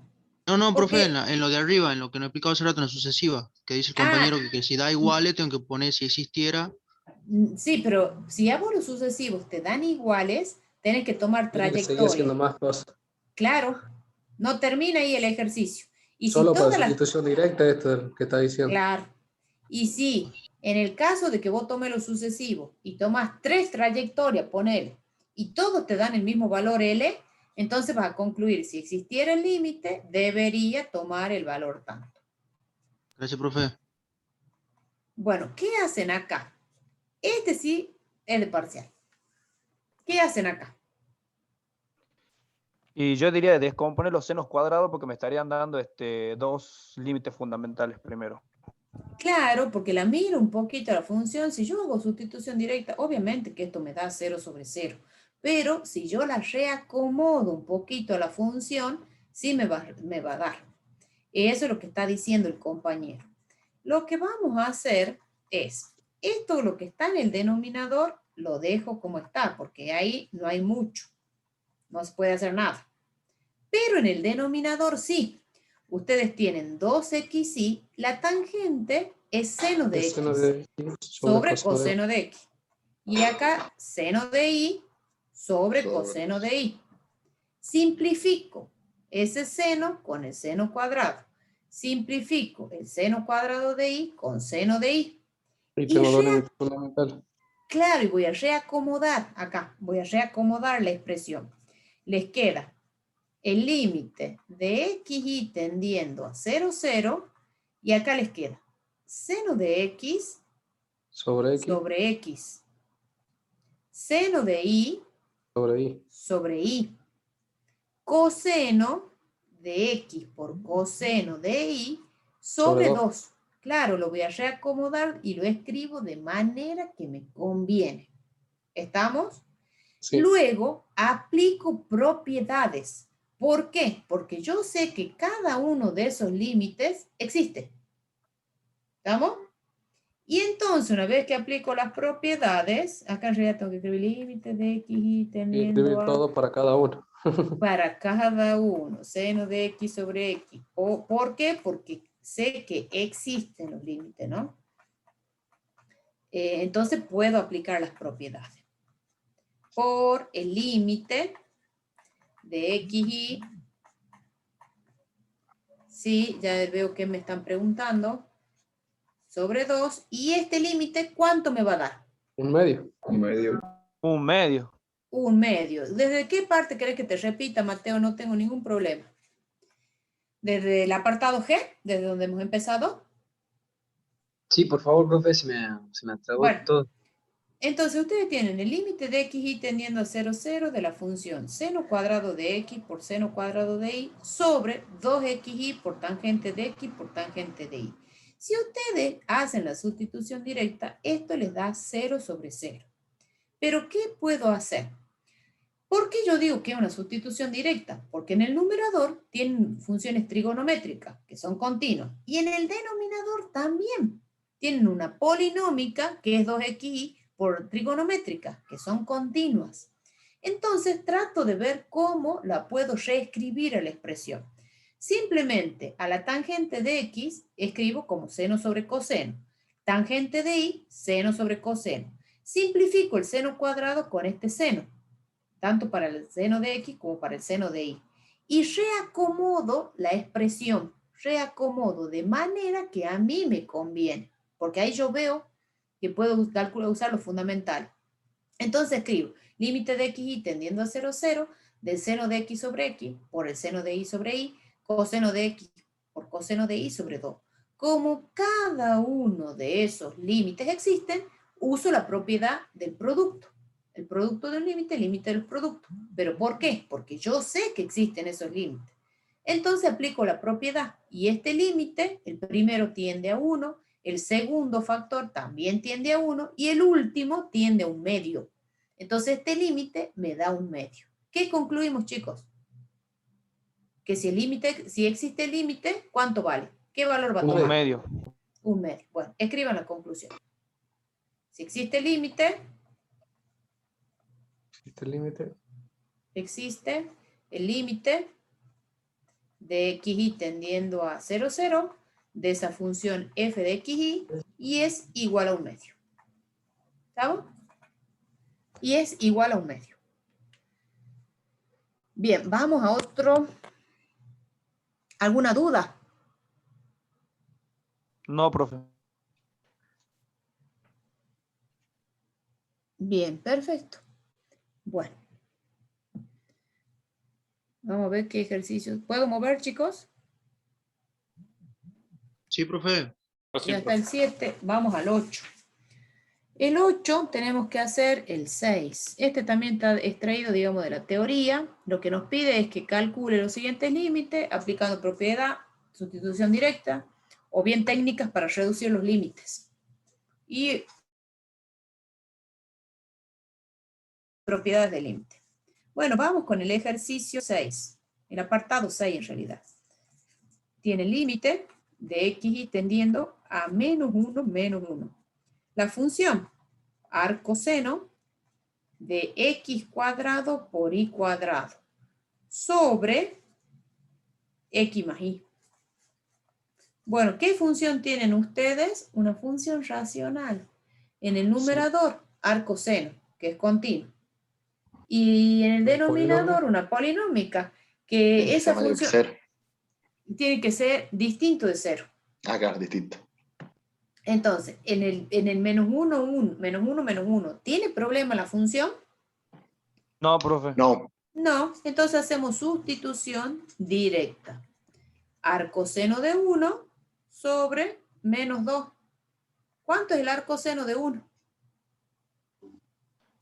No, profe, Porque, en lo de arriba, en lo que nos explicaba hace rato, en la sucesiva, que dice el compañero que si da iguales, tengo que poner si existiera. sí, pero si a vos los sucesivos te dan iguales, tenés que tomar Tiene que seguir haciendo trayectoria. más cosas. Claro, no termina ahí el ejercicio. Y si Solo para todas las... sustitución directa, esto es lo que está diciendo. Claro. Y si en el caso de que vos tomes los sucesivos y tomas 3 trayectorias, ponele, y todos te dan el mismo valor L, entonces vas a concluir, si existiera el límite, debería tomar el valor tanto. Gracias, profe. Bueno, ¿qué hacen acá? Este sí es de parcial. ¿Qué hacen acá? Y yo diría descomponer los senos cuadrados porque me estarían dando dos límites fundamentales primero. Claro, porque la miro un poquito a la función. Si yo hago sustitución directa, obviamente que esto me da 0 sobre 0. Pero si yo la reacomodo un poquito a la función, sí me va a dar. Eso es lo que está diciendo el compañero. Lo que vamos a hacer es, esto lo que está en el denominador, lo dejo como está, porque ahí no hay mucho. No se puede hacer nada. Pero en el denominador sí. Ustedes tienen 2xy, la tangente es seno de El x seno de y sobre coseno de- coseno de x. Y acá seno de y sobre Sobre. coseno de y. Simplifico ese seno con el seno cuadrado. Simplifico el seno cuadrado de y con seno de y. Y Y tengo dos límites fundamentales. claro, y voy a reacomodar acá. Voy a reacomodar la expresión. Les queda el límite de xy tendiendo a 0, 0, y acá les queda seno de x Sobre X, sobre x, seno de y sobre Y. sobre y, coseno de x por coseno de y sobre Sobre 2. Claro, lo voy a reacomodar y lo escribo de manera que me conviene. ¿Estamos? Sí. Luego aplico propiedades. ¿Por qué? Porque yo sé que cada uno de esos límites existe. ¿Estamos? Y entonces, una vez que aplico las propiedades, acá en realidad tengo que escribir límites de x y Y teniendo escribir a todo para cada uno. para cada uno, seno de x sobre x. ¿Por qué? Porque sé que existen los límites, ¿no? Entonces puedo aplicar las propiedades. Por el límite de xy, sí, ya veo que me están preguntando, sobre 2, y este límite, ¿cuánto me va a dar? Un medio. Un medio. Un medio. Un medio. ¿Desde qué parte querés que te repita, Mateo? No tengo ningún problema. ¿Desde el apartado G? ¿Desde donde hemos empezado? Sí, por favor, profe, se me atragó Bueno, todo. entonces ustedes tienen el límite de xy tendiendo a 0, 0 de la función seno cuadrado de x por seno cuadrado de y sobre 2xy por tangente de x por tangente de y. Si ustedes hacen la sustitución directa, esto les da 0 sobre 0. Pero, ¿qué puedo hacer? ¿Por qué yo digo que es una sustitución directa? Porque en el numerador tienen funciones trigonométricas, que son continuas, y en el denominador también tienen una polinómica, que es 2xy, por trigonométrica, que son continuas. Entonces trato de ver cómo la puedo reescribir a la expresión. Simplemente a la tangente de x escribo como seno sobre coseno. Tangente de y, seno sobre coseno. Simplifico el seno cuadrado con este seno, tanto para el seno de x como para el seno de y. Y reacomodo la expresión, reacomodo de manera que a mí me conviene, porque ahí yo veo que puedo usar lo fundamental. Entonces escribo límite de xy tendiendo a 0, 0, del seno de x sobre x por el seno de y sobre y, coseno de x por coseno de y sobre 2. Como cada uno de esos límites existen, uso la propiedad del producto. El producto del límite, el límite del producto. ¿Pero por qué? Porque yo sé que existen esos límites. Entonces aplico la propiedad y este límite, el primero tiende a 1, el segundo factor también tiende a 1 y el último tiende a un medio. Entonces este límite me da un medio. ¿Qué concluimos, chicos? Que si existe el límite, ¿cuánto vale? ¿Qué valor va a tomar? Un medio. Un medio. Bueno, escriban la conclusión. Si existe límite, existe el límite de xy tendiendo a 0, 0 de esa función f de xy y es igual a un medio. ¿Estamos? Y es igual a un medio. Bien, vamos a otro. ¿Alguna duda? No, profe. Bien, perfecto. Bueno. Vamos a ver qué ejercicios. ¿Puedo mover, chicos? Sí, profe. Ya está el 7. Vamos al 8. El 8 tenemos que hacer el 6. Este también está extraído, digamos, de la teoría. Lo que nos pide es que calcule los siguientes límites aplicando propiedad, sustitución directa, o bien técnicas para reducir los límites. Y propiedades del límite. Bueno, vamos con el ejercicio 6. El apartado 6 en realidad. Tiene límite de xy tendiendo a menos 1, menos 1. La función arcoseno de x cuadrado por y cuadrado sobre x más y. Bueno, ¿qué función tienen ustedes? Una función racional. En el numerador, arcoseno, que es continuo. Y en el denominador, una polinómica, que esa función tiene que ser distinto de 0. Ah, claro, distinto. Entonces, en el menos 1, 1, menos 1, menos 1, ¿tiene problema la función? No, profe. No. No, entonces hacemos sustitución directa. Arcoseno de 1 sobre menos 2. ¿Cuánto es el arcoseno de 1?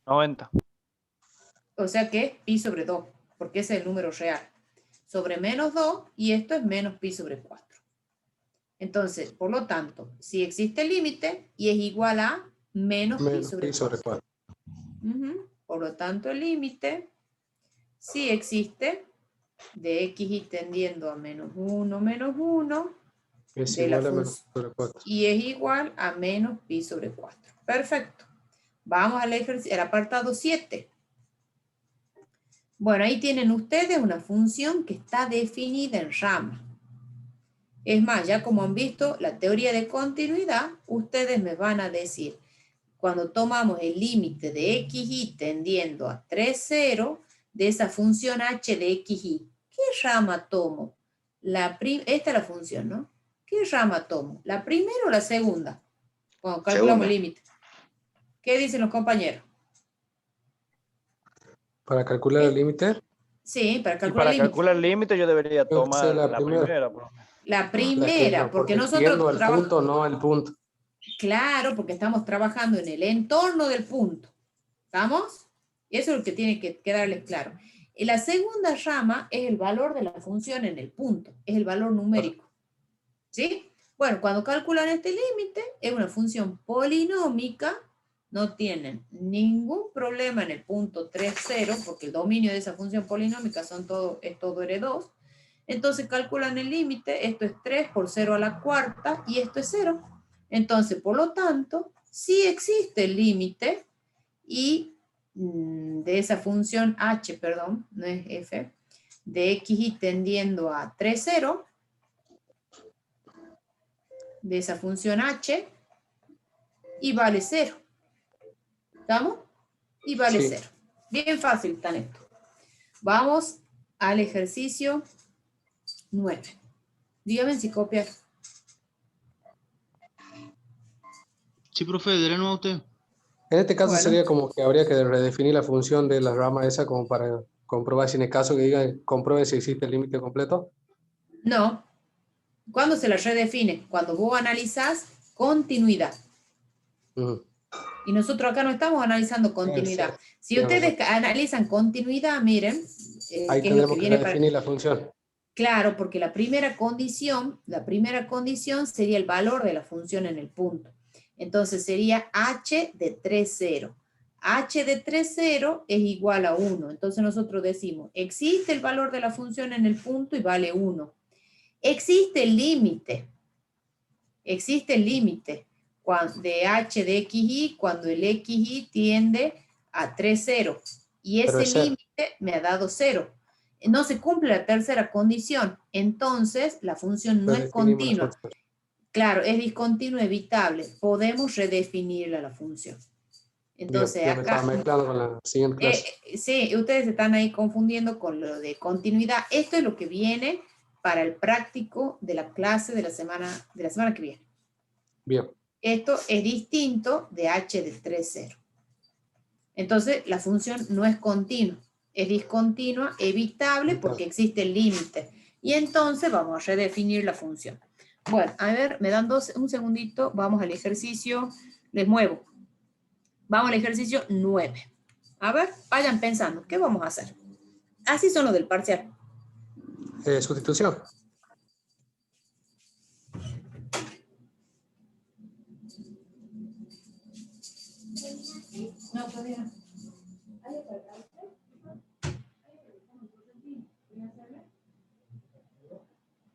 90. O sea que es pi sobre 2, porque ese es el número real. Sobre menos 2, y esto es menos pi sobre 4. Entonces, por lo tanto, si existe el límite, y es igual a menos pi sobre 4. Por lo tanto, el límite, si existe, de xy tendiendo a menos 1, menos 1, es igual a menos pi sobre 4. Y es igual a menos pi sobre 4. Perfecto. Vamos al apartado 7. Bueno, ahí tienen ustedes una función que está definida en rama. Es más, ya como han visto la teoría de continuidad, ustedes me van a decir, cuando tomamos el límite de xy tendiendo a 3, 0, de esa función h de xy, ¿qué rama tomo? Esta es la función, ¿no? ¿Qué rama tomo? ¿La primera o la segunda? Cuando calculamos el límite. ¿Qué dicen los compañeros? ¿Para calcular el límite? Sí, para Y calcular para el límite. calcular el límite yo debería Creo que sea tomar la primera, profe. La primera, porque nosotros entiendo el punto, no el punto. Claro, porque estamos trabajando en el entorno del punto. ¿Estamos? Eso es lo que tiene que quedarles claro. Y la segunda rama es el valor de la función en el punto, es el valor numérico. ¿Sí? Bueno, cuando calculan este límite, es una función polinómica, no tienen ningún problema en el punto 3, 0, porque el dominio de esa función polinómica es todo R2. Entonces calculan el límite, esto es 3 por 0 a la cuarta, y esto es 0. Entonces, por lo tanto, sí existe el límite y de esa función h, perdón, no es f, de xy tendiendo a 3, 0, de esa función h, y vale 0. ¿Estamos? Y vale 0. Bien fácil está esto. Vamos al ejercicio 9. Dígame si copiar. Sí, profe, de nuevo a usted. En este caso Bueno. sería como que habría que redefinir la función de la rama esa como para comprobar si en el caso que diga compruebe si existe el límite completo. No. ¿Cuándo se la redefine? Cuando vos analizás continuidad. Y nosotros acá no estamos analizando continuidad. Exacto. Si ustedes analizan continuidad, miren, Ahí ¿qué es lo que tendremos que viene definir la función. Claro, porque la primera condición sería el valor de la función en el punto. Entonces sería h de 3, 0. H de 3, 0 es igual a 1. Entonces nosotros decimos, existe el valor de la función en el punto y vale 1. Existe el límite. Existe el límite de h de xy cuando el xy tiende a 3, 0. Y ese límite me ha dado 0. No se cumple la tercera condición, entonces la función no es continua. Claro, es discontinua evitable. Podemos redefinirla la función. Entonces Bien, acá... me estaba mezclando con la siguiente clase. Sí, ustedes están ahí confundiendo con lo de continuidad. Esto es lo que viene para el práctico de la clase de la semana que viene. Bien. Esto es distinto de h de 3, 0. Entonces la función no es continua. Es discontinua, evitable, porque existe el límite. Y entonces vamos a redefinir la función. Bueno, a ver, me dan un segundito, vamos al ejercicio, les muevo. Vamos al ejercicio 9. A ver, vayan pensando, ¿qué vamos a hacer? Así son los del parcial. Sustitución. No, todavía no.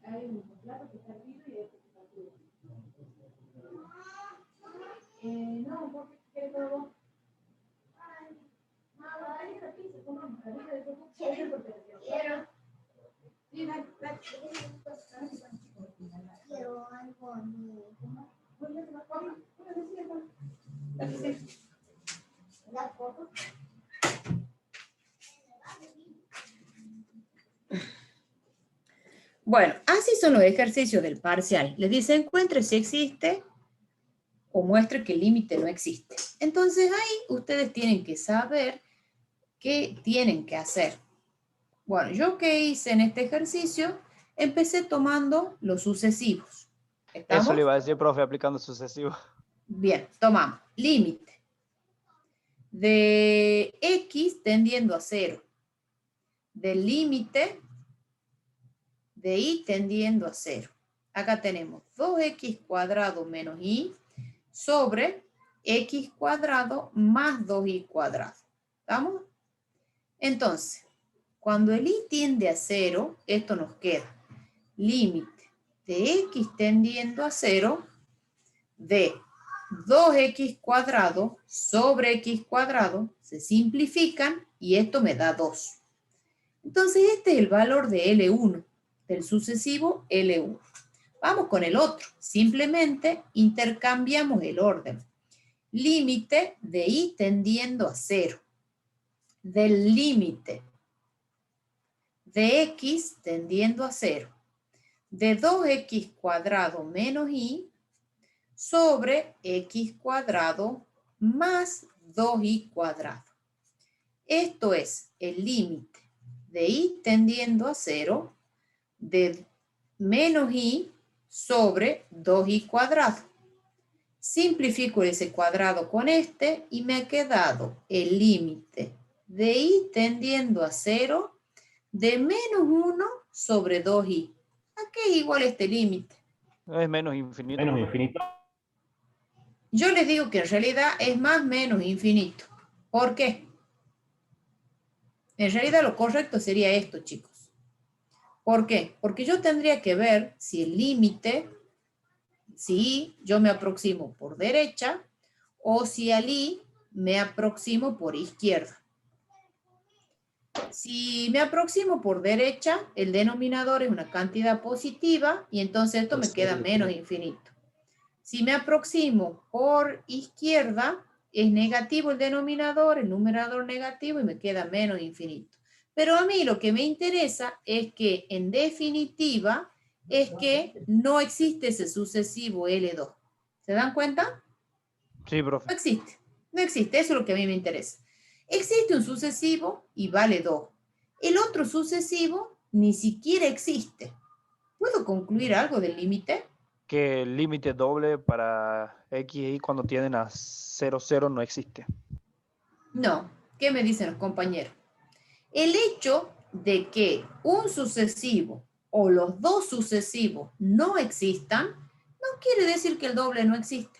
Hay un plato que está hervido y este que está crudo. No, porque quiero todo. No, ahí aquí se coman. Quiero. Sí, dale. Quiero algo. La foto. Bueno, así son los ejercicios del parcial. Les dice, encuentre si existe o muestre que el límite no existe. Entonces ahí ustedes tienen que saber qué tienen que hacer. Bueno, yo que hice en este ejercicio, empecé tomando los sucesivos. ¿Estamos? Eso le iba a decir, profe, aplicando sucesivo. Bien, tomamos límite de x tendiendo a 0, del límite de y tendiendo a 0. Acá tenemos 2x cuadrado menos y sobre x cuadrado más 2y cuadrado. ¿Estamos? Entonces, cuando el y tiende a 0, esto nos queda límite de x tendiendo a 0 de 2x cuadrado sobre x cuadrado, se simplifican y esto me da 2. Entonces este es el valor de L1, del sucesivo L1. Vamos con el otro, simplemente intercambiamos el orden. Límite de y tendiendo a 0, del límite de x tendiendo a 0, de 2x cuadrado menos y sobre x cuadrado más 2y cuadrado. Esto es el límite de y tendiendo a 0 de menos y sobre 2y cuadrado. Simplifico ese cuadrado con este y me ha quedado el límite de y tendiendo a 0 de menos 1 sobre 2y. ¿A qué es igual este límite? Es menos infinito. Menos infinito. Yo les digo que en realidad es más menos infinito. ¿Por qué? En realidad lo correcto sería esto, chicos. ¿Por qué? Porque yo tendría que ver si el límite, si yo me aproximo por derecha o si al y me aproximo por izquierda. Si me aproximo por derecha, el denominador es una cantidad positiva y entonces esto me queda menos infinito. Si me aproximo por izquierda, es negativo el denominador, el numerador negativo y me queda menos infinito. Pero a mí lo que me interesa es que, en definitiva, es que no existe ese sucesivo L2. ¿Se dan cuenta? Sí, profe. No existe. No existe. Eso es lo que a mí me interesa. Existe un sucesivo y vale 2. El otro sucesivo ni siquiera existe. ¿Puedo concluir algo del límite? Que el límite doble para X y Y cuando tienden a 0, 0 no existe. No. ¿Qué me dicen los compañeros? El hecho de que un sucesivo o los dos sucesivos no existan, no quiere decir que el doble no exista.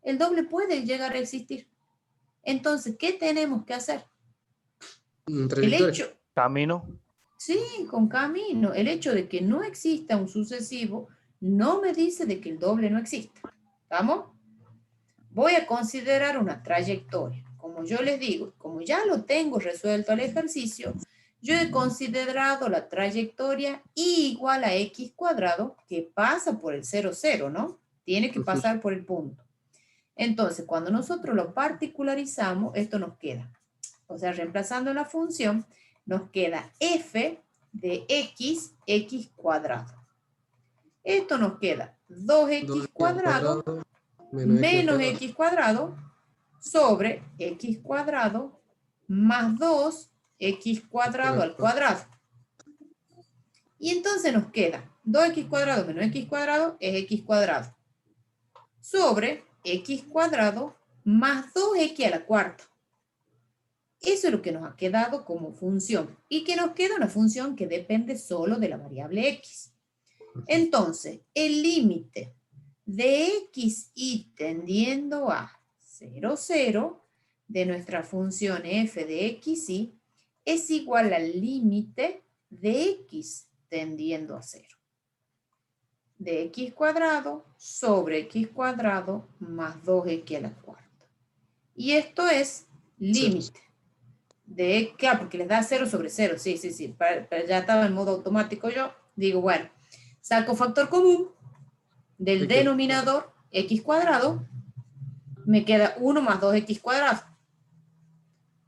El doble puede llegar a existir. Entonces, ¿qué tenemos que hacer? El Trayectoria. hecho, Camino. sí, con camino. El hecho de que no exista un sucesivo no me dice de que el doble no exista. ¿Vamos? Voy a considerar una trayectoria. Como yo les digo, como ya lo tengo resuelto el ejercicio, yo he considerado la trayectoria y igual a x cuadrado que pasa por el 0, 0, ¿no? Tiene que pasar por el punto. Entonces, cuando nosotros lo particularizamos, esto nos queda. O sea, reemplazando la función, nos queda f de x, x cuadrado. Esto nos queda 2x cuadrado menos x cuadrado sobre x cuadrado más 2x cuadrado al cuadrado. Y entonces nos queda 2x cuadrado menos x cuadrado es x cuadrado sobre x cuadrado más 2x a la cuarta. Eso es lo que nos ha quedado como función. Y que nos queda una función que depende solo de la variable x. Entonces, el límite de x y tendiendo a 0, 0 de nuestra función f de x y es igual al límite de x tendiendo a 0. De x cuadrado sobre x cuadrado más 2x a la cuarta. Y esto es límite de, claro, porque les da 0 sobre 0, sí, pero ya estaba en modo automático yo, digo, bueno, saco factor común del denominador x cuadrado, me queda 1 más 2x cuadrado.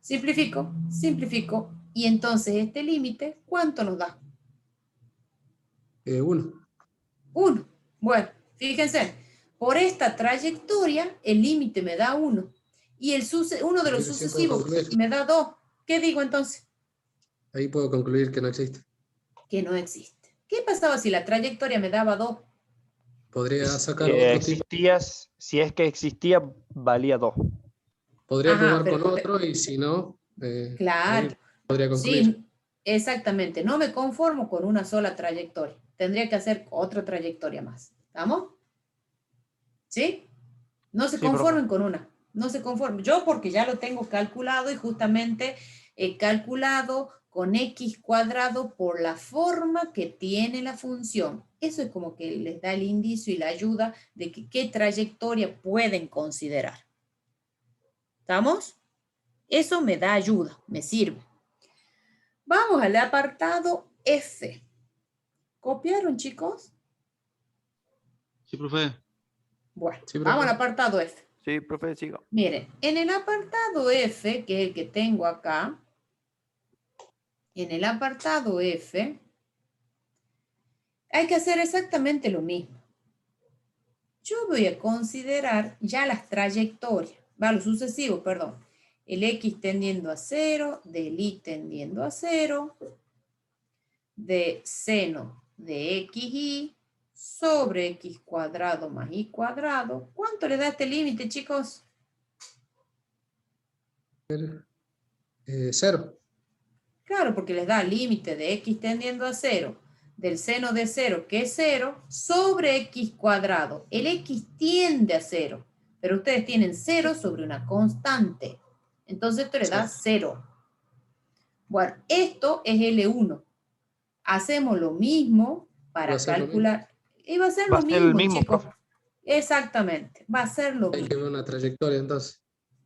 Simplifico, simplifico, y entonces este límite, ¿cuánto nos da? 1. 1. Bueno, fíjense, por esta trayectoria el límite me da 1 y uno de los sucesivos me da 2. ¿Qué digo entonces? Ahí puedo concluir que no existe. Que no existe. ¿Qué pasaba si la trayectoria me daba 2? Podría sacar otro tipo. Si es que existía, valía 2. Podría probar con otro y si no, claro, podría concluir. Sí, exactamente. No me conformo con una sola trayectoria. Tendría que hacer otra trayectoria más. ¿Estamos? ¿Sí? No se conformen con una. No se conformen. Yo porque ya lo tengo calculado y justamente he calculado con x cuadrado por la forma que tiene la función. Eso es como que les da el indicio y la ayuda de que qué trayectoria pueden considerar. ¿Estamos? Eso me da ayuda, me sirve. Vamos al apartado F. ¿Copiaron, chicos? Sí, profe. Bueno, Sí, profe. vamos al apartado F. Sí, profe, siga. Miren, en el apartado F, que es el que tengo acá, en el apartado F, hay que hacer exactamente lo mismo. Yo voy a considerar ya las trayectorias, los sucesivos, perdón. El X tendiendo a 0, del Y tendiendo a 0, de seno de XY sobre X cuadrado más Y cuadrado. ¿Cuánto le da este límite, chicos? 0. Claro, porque les da límite de X tendiendo a 0, del seno de 0, que es 0, sobre X cuadrado. El X tiende a 0, pero ustedes tienen 0 sobre una constante. Entonces esto le da 0. Bueno, esto es L1. Hacemos lo mismo para calcular. Y va a ser lo mismo, chicos. Exactamente, va a ser lo mismo. Hay que ver una trayectoria entonces.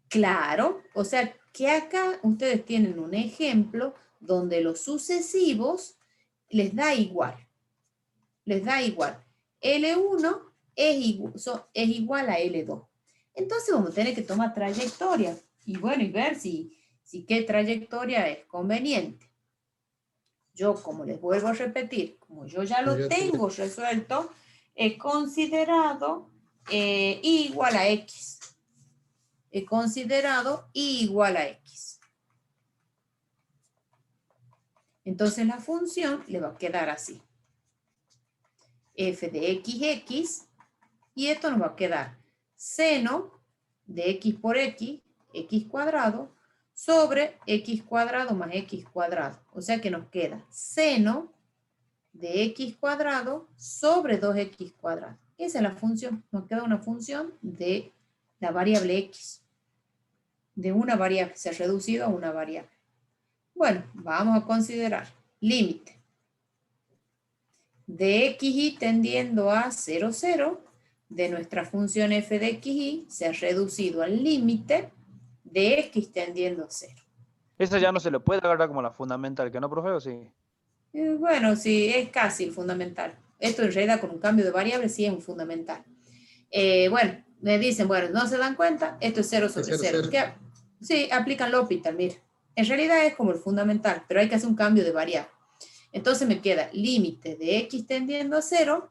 Claro, o sea que acá ustedes tienen un ejemplo donde los sucesivos les da igual. Les da igual. L1 es igual a L2. Entonces vamos a tener que tomar trayectoria. Y bueno, y ver si qué trayectoria es conveniente. Yo, como les vuelvo a repetir, como yo ya lo tengo resuelto, he considerado I igual a X. He considerado I igual a X. Entonces la función le va a quedar así. f de x, y esto nos va a quedar seno de x por x cuadrado, sobre x cuadrado más x cuadrado. O sea que nos queda seno de x cuadrado sobre 2x cuadrado. Esa es la función. Nos queda una función de la variable x. De una variable. Se ha reducido a una variable. Bueno, vamos a considerar límite de xy tendiendo a 0, 0, de nuestra función f de xy se ha reducido al límite de x tendiendo a 0. Esa ya no se le puede agarrar como la fundamental, ¿que no, profe? ¿O sí? Bueno, sí, es casi el fundamental. Esto en realidad con un cambio de variable sí es un fundamental. Bueno, me dicen, bueno, ¿no se dan cuenta? Esto es 0 sobre 0. Sí, aplican L'Hopital, mira. En realidad es como el fundamental, pero hay que hacer un cambio de variable. Entonces me queda límite de x tendiendo a 0.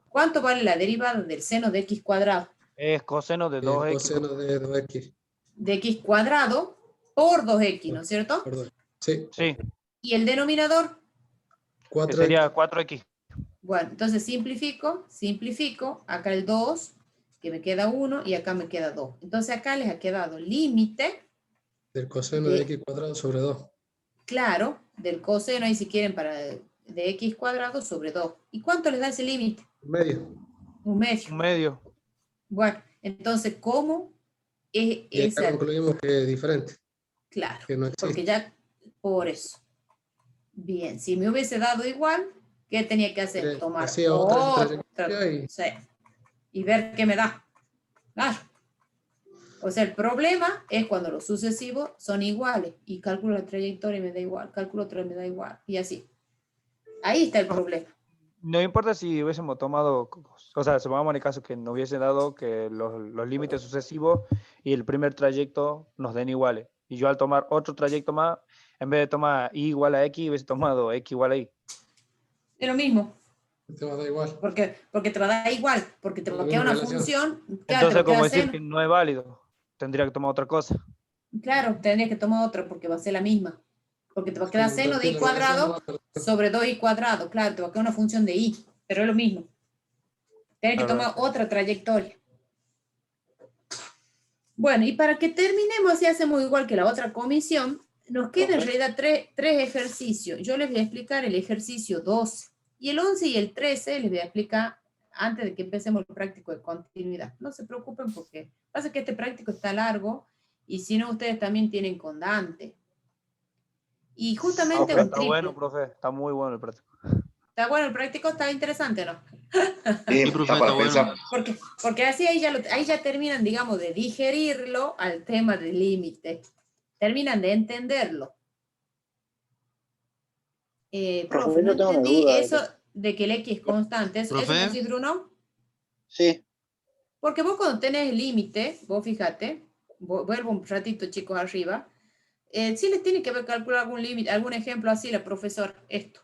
¿Cuánto vale la derivada del seno de x cuadrado? Es coseno de 2x. Coseno de 2x. De x cuadrado por 2x, ¿no es cierto? Perdón. Sí. Sí. ¿Y el denominador? 4x. Sería 4x. Bueno, entonces simplifico. Acá el 2, que me queda 1, y acá me queda 2. Entonces acá les ha quedado límite Del coseno de x cuadrado sobre 2. Claro, del coseno, ahí si quieren, de x cuadrado sobre 2. ¿Y cuánto les da ese límite? Un medio. Un medio. Un medio. Bueno, entonces, ¿cómo es Y acá esa? concluimos que es diferente. Claro, Que no existe. porque ya, por eso. Bien, si me hubiese dado igual, ¿qué tenía que hacer? Tomar Hacía otra trayectoria sí, y ver qué me da. Claro. O sea, el problema es cuando los sucesivos son iguales y cálculo la trayectoria y me da igual, cálculo otra y me da igual, y así. Ahí está el problema. No importa si hubiésemos tomado, o sea, supongamos en el caso que no hubiese dado que los límites sucesivos y el primer trayecto nos den iguales. Y yo al tomar otro trayecto más, en vez de tomar y igual a x, hubiese tomado x igual a y. Es lo mismo. Te va a dar igual. Porque te va a dar igual, porque te va a quedar una función. Claro, Entonces, como decir que no es válido, tendría que tomar otra cosa. Claro, tendrías que tomar otra porque va a ser la misma. Porque te va a quedar seno de y cuadrado sobre 2y cuadrado. Claro, te va a quedar una función de y, pero es lo mismo. Tienes que tomar otra trayectoria. Bueno, y para que terminemos y hacemos igual que la otra comisión, nos quedan en realidad tres ejercicios. Yo les voy a explicar el ejercicio 12. Y el 11 y el 13 les voy a explicar antes de que empecemos el práctico de continuidad. No se preocupen porque pasa que este práctico está largo y si no, ustedes también tienen con Dante. Y justamente un triple. Bueno, profe, está muy bueno el práctico. ¿Está bueno el práctico? ¿Está interesante, no? Sí, está para pensar. Porque así ahí ya terminan, digamos, de digerirlo al tema del límite. Terminan de entenderlo. Profe, no entendí eso de que el X es constante. ¿Eso sí, Bruno? Sí. Porque vos cuando tenés el límite, vos fíjate, vuelvo un ratito, chicos, arriba, sí les tiene que calcular algún límite, algún ejemplo así la profesora, esto.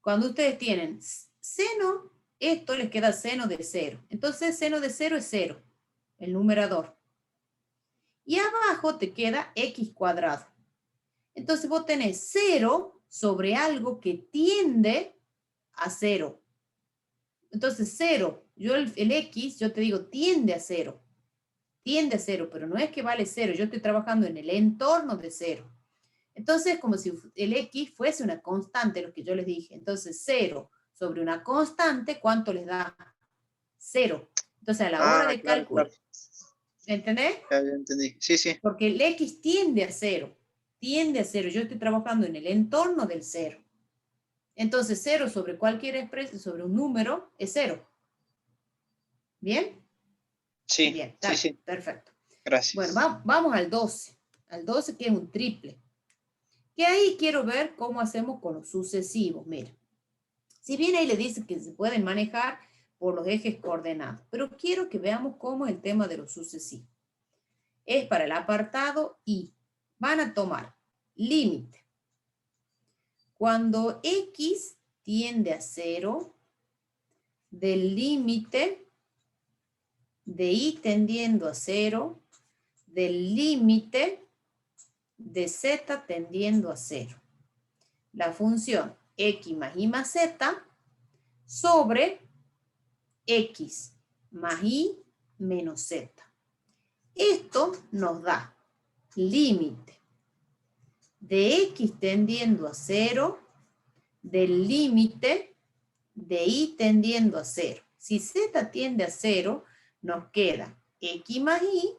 Cuando ustedes tienen seno, esto les queda seno de 0. Entonces, seno de 0 es 0, el numerador. Y abajo te queda x cuadrado. Entonces, vos tenés 0 sobre algo que tiende a 0. Entonces, 0, yo el x, yo te digo, tiende a 0. Tiende a 0, pero no es que vale 0. Yo estoy trabajando en el entorno de 0. Entonces, como si el x fuese una constante, lo que yo les dije. Entonces, 0 sobre una constante, ¿cuánto les da? 0. Entonces, a la hora de cálculo. Claro. ¿Entendés? Ya entendí. Sí, sí. Porque el x tiende a 0. Tiende a 0. Yo estoy trabajando en el entorno del 0. Entonces, 0 sobre cualquier expresión, sobre un número, es 0. ¿Bien? Sí. Bien, sí. Perfecto. Gracias. Bueno, vamos al 12. Al 12 que es un triple. Que ahí quiero ver cómo hacemos con los sucesivos. Mira, si bien ahí le dice que se pueden manejar por los ejes coordenados, pero quiero que veamos cómo es el tema de los sucesivos. Es para el apartado I. Van a tomar límite. Cuando X tiende a 0, del límite de Y tendiendo a 0, del límite de Z tendiendo a 0. La función X más Y más Z sobre X más Y menos Z. Esto nos da límite de X tendiendo a 0 del límite de Y tendiendo a 0. Si Z tiende a 0, nos queda X más Y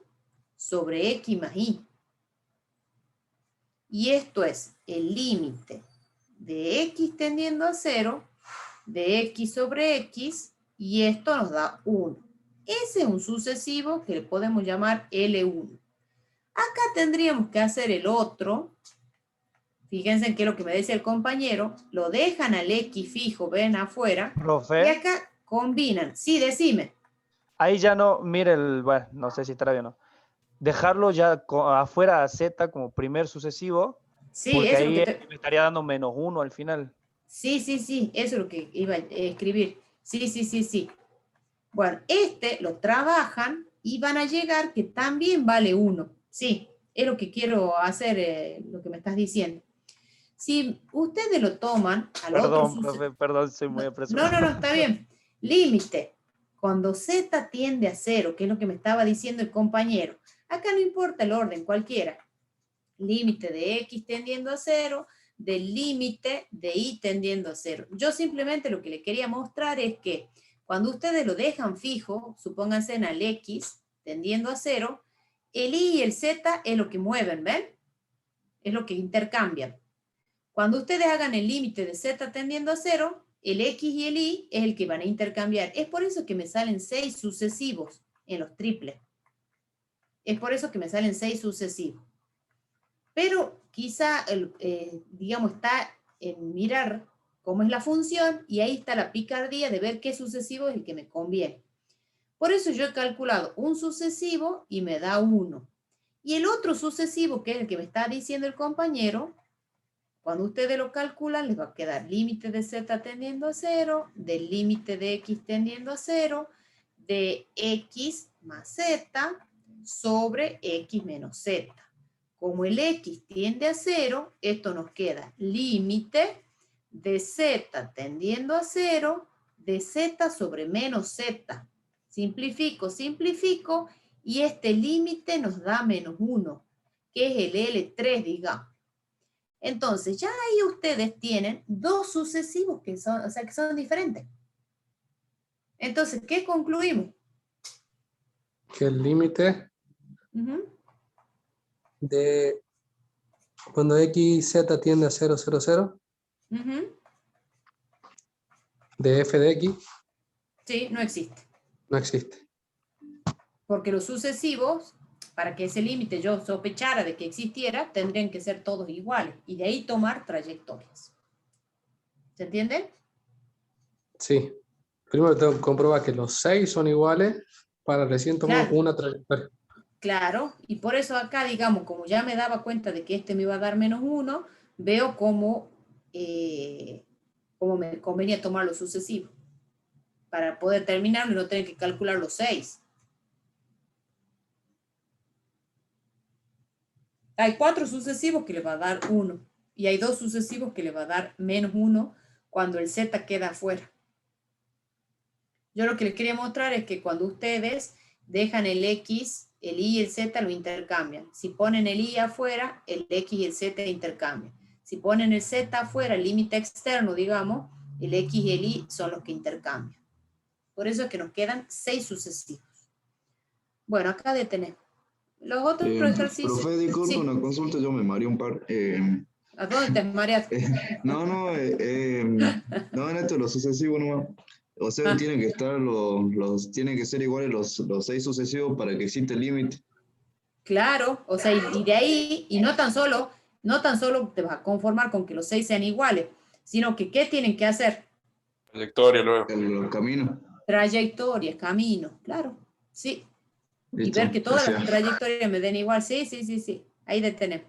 sobre X más Y. Y esto es el límite de X tendiendo a 0, de X sobre X, y esto nos da 1. Ese es un sucesivo que le podemos llamar L1. Acá tendríamos que hacer el otro. Fíjense en qué es lo que me dice el compañero. Lo dejan al X fijo, ven afuera. Profe. Y acá combinan. Sí, decime. Ahí ya no, mire, bueno, no sé si estará bien o no. Dejarlo ya afuera a Z como primer sucesivo, Sí, porque eso ahí es lo que me estaría dando -1 al final. Sí, eso es lo que iba a escribir. Sí. Bueno, lo trabajan y van a llegar que también vale 1. Sí, es lo que quiero hacer, lo que me estás diciendo. Si ustedes lo toman al Perdón, otro... profe, perdón, soy muy apresurado. No, está bien. Límite. Cuando Z tiende a 0, que es lo que me estaba diciendo el compañero. Acá no importa el orden, cualquiera. Límite de X tendiendo a 0, del límite de Y tendiendo a 0. Yo simplemente lo que le quería mostrar es que cuando ustedes lo dejan fijo, supónganse en al X tendiendo a 0, el Y y el Z es lo que mueven, ¿ven? Es lo que intercambian. Cuando ustedes hagan el límite de Z tendiendo a 0, el X y el Y es el que van a intercambiar. Es por eso que me salen 6 sucesivos en los triples. Es por eso que me salen 6 sucesivos. Pero quizá, digamos, está en mirar cómo es la función y ahí está la picardía de ver qué sucesivo es el que me conviene. Por eso yo he calculado un sucesivo y me da 1. Y el otro sucesivo, que es el que me está diciendo el compañero, cuando ustedes lo calculan, les va a quedar límite de Z tendiendo a 0, del límite de X tendiendo a 0, de X más Z sobre X menos Z. Como el X tiende a 0, esto nos queda límite de Z tendiendo a 0, de Z sobre menos Z. Simplifico, y este límite nos da -1, que es el L3, digamos. Entonces, ya ahí ustedes tienen dos sucesivos que son, o sea, que son diferentes. Entonces, ¿qué concluimos? Que el límite de cuando X, Z tiende a 0, 0, 0, de f de X. Sí, no existe. No existe. Porque los sucesivos, para que ese límite yo sospechara de que existiera, tendrían que ser todos iguales. Y de ahí tomar trayectorias. ¿Se entiende? Sí. Primero tengo que comprobar que los 6 son iguales para recién tomar una trayectoria. Claro, y por eso acá, digamos, como ya me daba cuenta de que este me iba a dar -1, veo cómo me convenía tomar los sucesivos para poder terminarlo y no tener que calcular los 6. Hay 4 sucesivos que le va a dar 1 y hay 2 sucesivos que le va a dar -1 cuando el Z queda afuera. Yo lo que les quería mostrar es que cuando ustedes dejan el X, el Y y el Z lo intercambian. Si ponen el Y afuera, el X y el Z intercambian. Si ponen el Z afuera, el límite externo, digamos, el X y el Y son los que intercambian. Por eso es que nos quedan 6 sucesivos. Bueno, acá detenemos. Los otros ejercicios... Profe, disculpe, sí. una consulta, yo me mareé un par. ¿A dónde te mareas? No, en esto, lo sucesivo nomás. O sea, tienen que estar tienen que ser iguales los 6 sucesivos para que exista el límite. Claro, o sea, y de ahí, y no tan solo te vas a conformar con que los 6 sean iguales, sino que ¿qué tienen que hacer? Trayectoria luego. Los caminos. Trayectorias, caminos, claro, sí. Listo, y ver que todas gracias. las trayectorias me den igual, sí. Ahí detenemos.